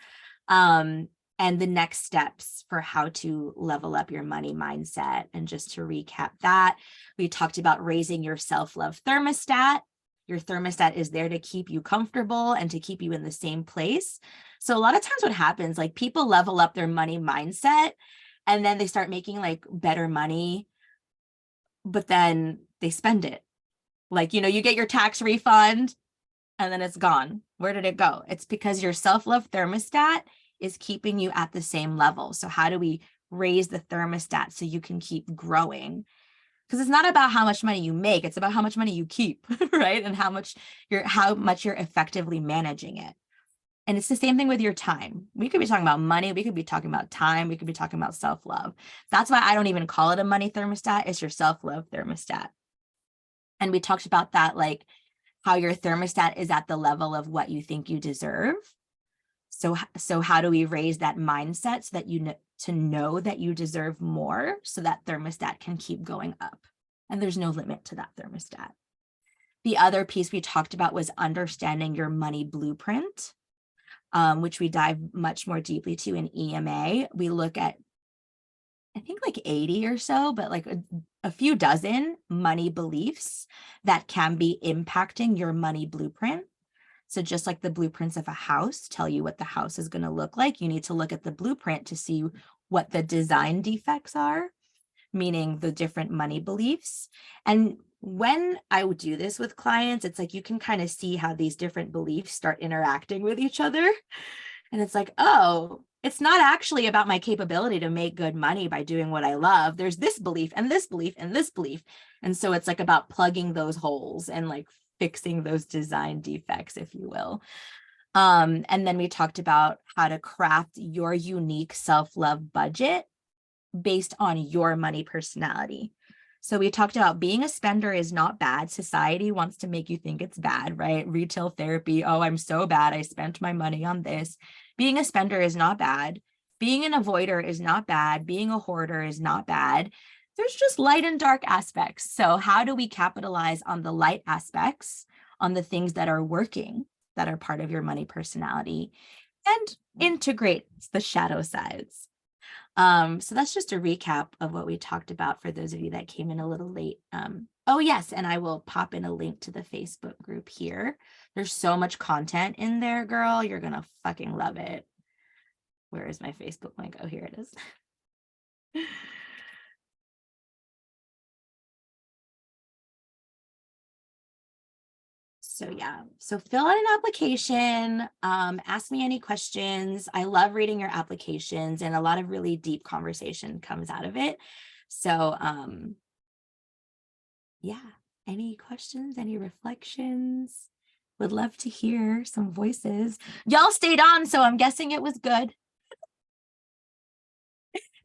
And the next steps for how to level up your money mindset. And just to recap that, we talked about raising your self-love thermostat. Your thermostat is there to keep you comfortable and to keep you in the same place. So a lot of times what happens, like people level up their money mindset and then they start making like better money, but then they spend it. Like, you get your tax refund and then it's gone. Where did it go? It's because your self-love thermostat is keeping you at the same level. So how do we raise the thermostat so you can keep growing? Because it's not about how much money you make, it's about how much money you keep, right? And how much you're effectively managing it. And it's the same thing with your time. We could be talking about money, we could be talking about time, we could be talking about self-love. That's why I don't even call it a money thermostat, it's your self-love thermostat. And we talked about that, like how your thermostat is at the level of what you think you deserve. So how do we raise that mindset so that know that you deserve more, so that thermostat can keep going up and there's no limit to that thermostat. The other piece we talked about was understanding your money blueprint, which we dive much more deeply to in EMA. We look at, I think like 80 or so, but like a few dozen money beliefs that can be impacting your money blueprint. So just like the blueprints of a house tell you what the house is going to look like, you need to look at the blueprint to see what the design defects are, meaning the different money beliefs. And when I would do this with clients, it's like you can kind of see how these different beliefs start interacting with each other. And it's like, oh, it's not actually about my capability to make good money by doing what I love. There's this belief and this belief and this belief. And so it's like about plugging those holes and like fixing those design defects, if you will. And then we talked about how to craft your unique self-love budget based on your money personality. So we talked about being a spender is not bad. Society wants to make you think it's bad, right? Retail therapy. Oh, I'm so bad. I spent my money on this. Being a spender is not bad. Being an avoider is not bad. Being a hoarder is not bad. There's just light and dark aspects. So how do we capitalize on the light aspects, on the things that are working, that are part of your money personality, and integrate the shadow sides? So that's just a recap of what we talked about for those of you that came in a little late. Oh yes, and I will pop in a link to the Facebook group here. There's so much content in there, girl. You're gonna fucking love it. Where is my Facebook link? Oh, here it is. So yeah, so fill out an application, ask me any questions. I love reading your applications and a lot of really deep conversation comes out of it. So yeah, any questions, any reflections? would love to hear some voices. Y'all stayed on, so I'm guessing it was good.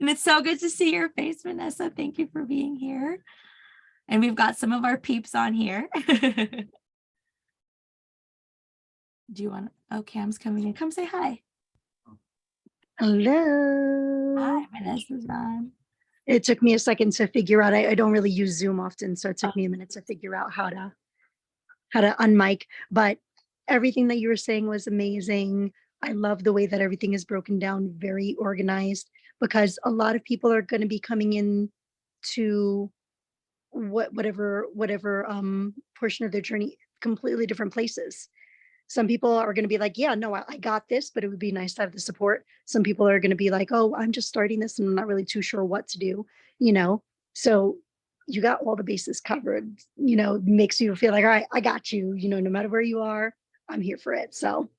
And it's so good to see your face, Vanessa. Thank you for being here. And we've got some of our peeps on here. Do you want, oh, Cam's coming in. Come say hi. Hello. Hi, Vanessa's on. It took me a second to figure out. I don't really use Zoom often, so it took me a minute to figure out how to unmic. But everything that you were saying was amazing. I love the way that everything is broken down, very organized, because a lot of people are going to be coming in to whatever portion of their journey, completely different places. Some people are going to be like, yeah, no, I got this, but it would be nice to have the support. Some people are going to be like, oh, I'm just starting this and I'm not really too sure what to do, you know? So you got all the bases covered, you know, makes you feel like, all right, I got you, you know, no matter where you are, I'm here for it. So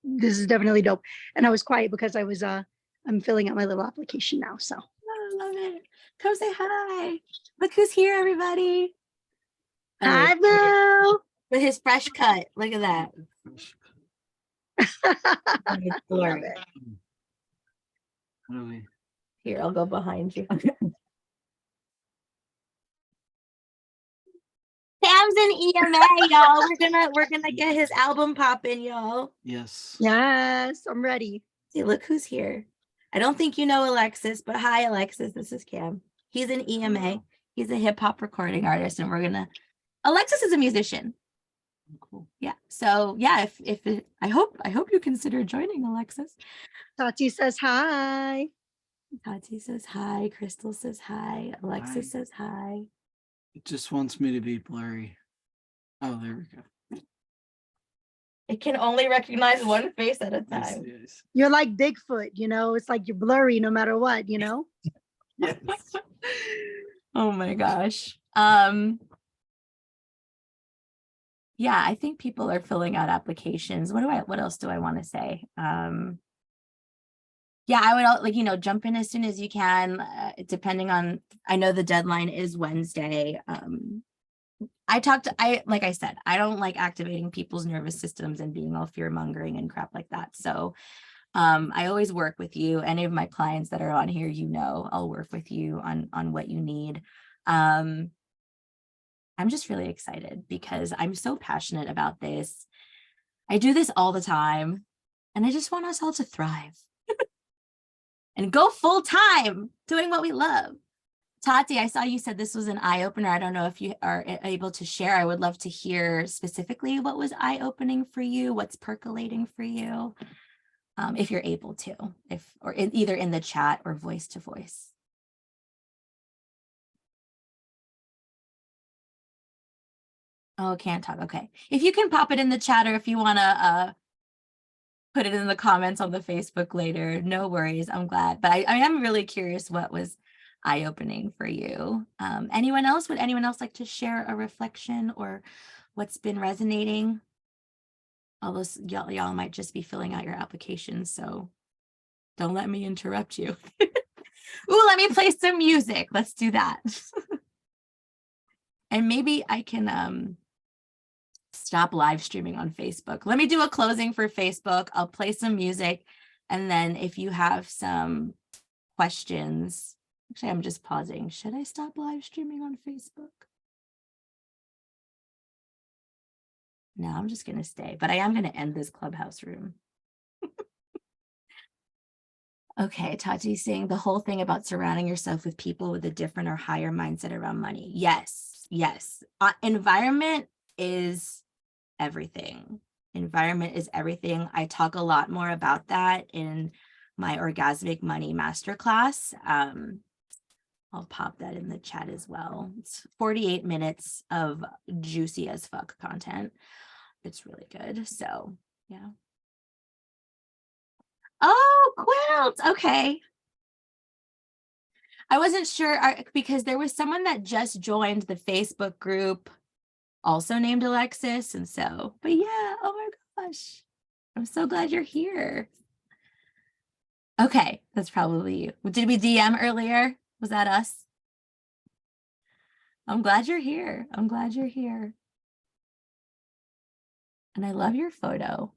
this is definitely dope. And I was quiet because I was, I'm filling out my little application now. So I love it. Come say hi. Look who's here, everybody. hi, Boo. With his fresh cut. Look at that. Love it. Here, I'll go behind you. Sam's an EMA, y'all. We're gonna get his album popping, y'all. Yes. Yes, I'm ready. See, look who's here. I don't think you know Alexis, but hi, Alexis. This is Cam. He's an EMA. He's a hip hop recording artist, and Alexis is a musician. Cool. Yeah. So yeah, I hope you consider joining, Alexis. Tati says hi. Tati says hi. Crystal says hi. Alexis says hi. It just wants me to be blurry. Oh, there we go. It can only recognize one face at a time. Yes. You're like Bigfoot, you know, it's like you're blurry no matter what, you know? Yes. Oh my gosh. Yeah, I think people are filling out applications. What else do I want to say? Yeah, I would like, you know, jump in as soon as you can, depending on, I know the deadline is Wednesday. Like I said, I don't like activating people's nervous systems and being all fear mongering and crap like that. So I always work with you. Any of my clients that are on here, you know, I'll work with you on what you need. I'm just really excited because I'm so passionate about this. I do this all the time, and I just want us all to thrive and go full time doing what we love. Tati, I saw you said this was an eye-opener. I don't know if you are able to share. I would love to hear specifically what was eye-opening for you, what's percolating for you, if you're able to, either in the chat or voice to voice. Oh, can't talk. Okay. If you can pop it in the chat, or if you want to put it in the comments on the Facebook later, no worries. I'm glad. But I am really curious what was eye-opening for you. Anyone else? Would anyone else like to share a reflection or what's been resonating? Although y'all might just be filling out your applications, so don't let me interrupt you. Ooh, let me play some music. Let's do that. And maybe I can stop live streaming on Facebook. Let me do a closing for Facebook. I'll play some music. And then if you have some questions, actually, I'm just pausing. Should I stop live streaming on Facebook? No, I'm just going to stay, but I am going to end this clubhouse room. Okay, Tati's saying the whole thing about surrounding yourself with people with a different or higher mindset around money. Yes, yes. Environment is everything. Environment is everything. I talk a lot more about that in my Orgasmic Money Masterclass. I'll pop that in the chat as well. It's 48 minutes of juicy as fuck content. It's really good. So, yeah. Oh, quilt. Okay. I wasn't sure because there was someone that just joined the Facebook group also named Alexis. And so, but yeah, oh my gosh. I'm so glad you're here. Okay, that's probably you. Did we DM earlier? Was that us? I'm glad you're here. I'm glad you're here. And I love your photo.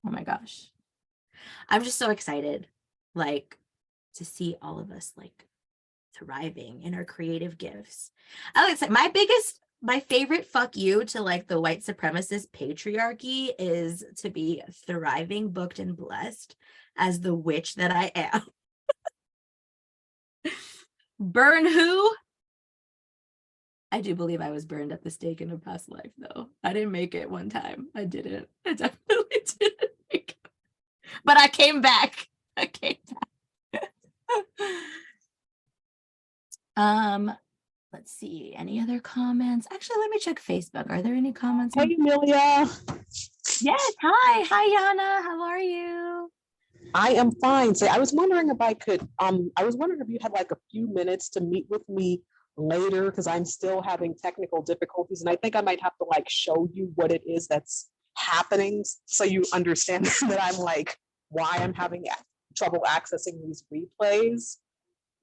Oh my gosh. I'm just so excited, like, to see all of us like thriving in our creative gifts. I would say my favorite fuck you to like the white supremacist patriarchy is to be thriving, booked, and blessed as the witch that I am. Burn who? I do believe I was burned at the stake in a past life, though. I didn't make it one time. I didn't. I definitely didn't make it. But I came back. I came back. Let's see. Any other comments? Actually, let me check Facebook. Are there any comments? Hey, Amelia. Yes. Hi. Hi, Yana. How are you? I am fine. So I was wondering if I could, I was wondering if you had like a few minutes to meet with me later, because I'm still having technical difficulties. And I think I might have to like show you what it is that's happening so you understand that I'm like, why I'm having trouble accessing these replays.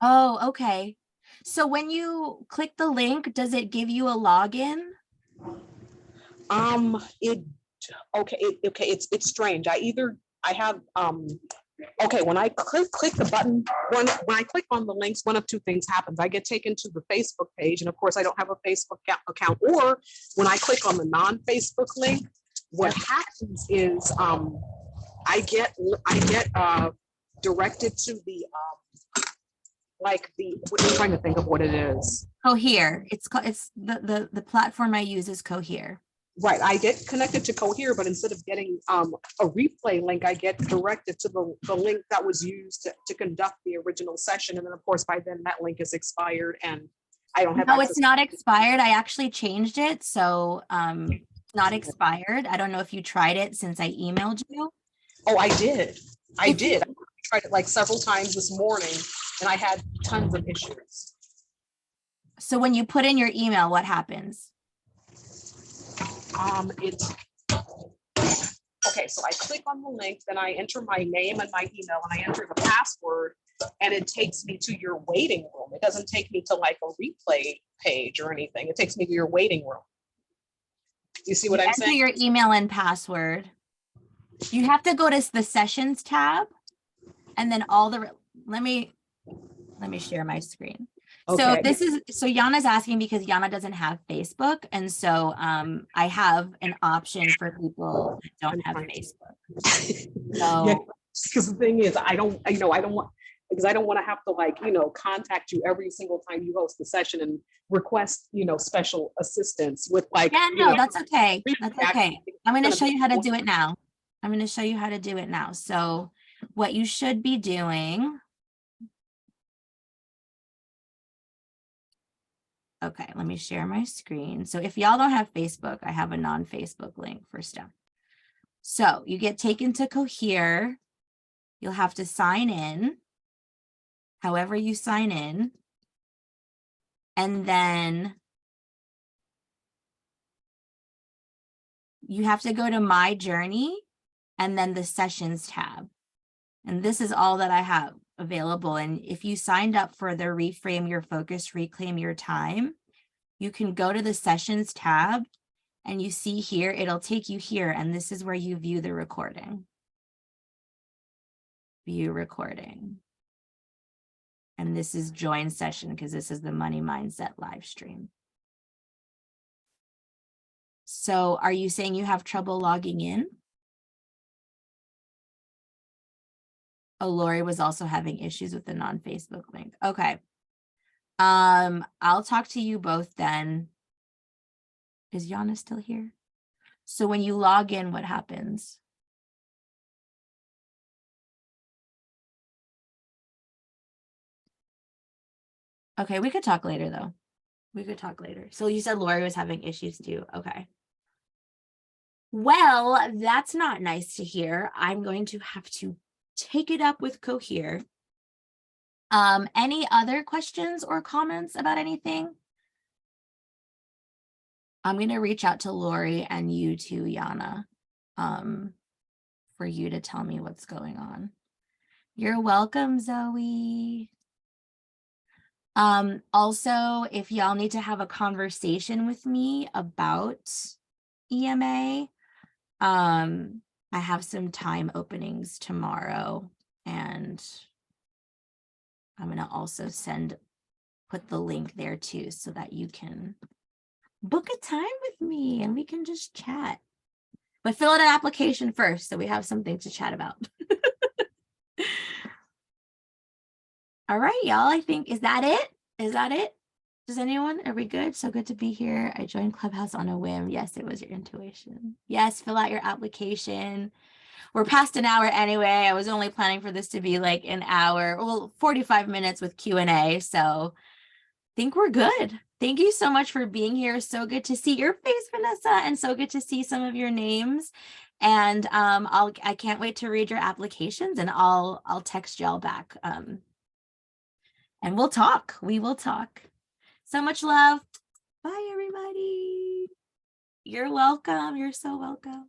Oh, okay. So when you click the link, does it give you a login? It's strange. I have okay, when I click the button, when I click on the links, one of two things happens. I get taken to the Facebook page, and of course I don't have a Facebook account, or when I click on the non-Facebook link, what happens is I get directed to the I'm trying to think of what it is. 𝗀𝘁. It's the platform I use is 𝗀𝘁. Right, I get connected to 𝗀𝘁, but instead of getting a replay link, I get directed to the link that was used to conduct the original session. And then of course, by then that link is expired and I don't have No, access. it's not expired. I actually changed it. So it's not expired. I don't know if you tried it since I emailed you. Oh, I did. I tried it like several times this morning and I had tons of issues. So when you put in your email, what happens? Okay, so I click on the link, then I enter my name and my email, and I enter the password, and it takes me to your waiting room. It doesn't take me to like a replay page or anything. It takes me to your waiting room. You see what I'm saying? Enter your email and password. You have to go to the sessions tab, and then all the let me share my screen. Okay. So Yana's asking because Yana doesn't have Facebook. And so I have an option for people that don't have Facebook. So Yeah, because the thing is, I don't want to have to like, contact you every single time you host the session and request, special assistance with like, yeah, no, that's okay. That's okay. I'm going to show you how to do it now. So what you should be doing. Okay, let me share my screen. So if y'all don't have Facebook, I have a non-Facebook link for stuff. So you get taken to 𝗀𝘁. You'll have to sign in, however you sign in. And then you have to go to My Journey and then the Sessions tab. And this is all that I have available. And if you signed up for the Reframe Your Focus, Reclaim Your Time, you can go to the Sessions tab and you see here, it'll take you here. And this is where you view the recording. View recording. And this is join session because this is the Money Mindset live stream. So are you saying you have trouble logging in? Oh, Lori was also having issues with the non-Facebook link. Okay. I'll talk to you both then. Is Yana still here? So when you log in, what happens? Okay, we could talk later though. We could talk later. So you said Lori was having issues too. Okay. Well, that's not nice to hear. I'm going to have to take it up with 𝗀𝘁. Any other questions or comments about anything? I'm going to reach out to Lori and you too, Yana, for you to tell me what's going on. You're welcome, Zoe. Also, if y'all need to have a conversation with me about EMA, I have some time openings tomorrow, and I'm going to also put the link there too, so that you can book a time with me and we can just chat. But fill out an application first so we have something to chat about. All right, y'all. I think, is that it? Is that it? Does anyone, are we good? So good to be here. I joined Clubhouse on a whim. Yes, it was your intuition. Yes, fill out your application. We're past an hour anyway. I was only planning for this to be like an hour, well, 45 minutes with Q&A. So I think we're good. Thank you so much for being here. So good to see your face, Vanessa, and so good to see some of your names. And I can't wait to read your applications, and I'll text y'all back. And we'll talk. We will talk. So much love. Bye, everybody. You're welcome. You're so welcome.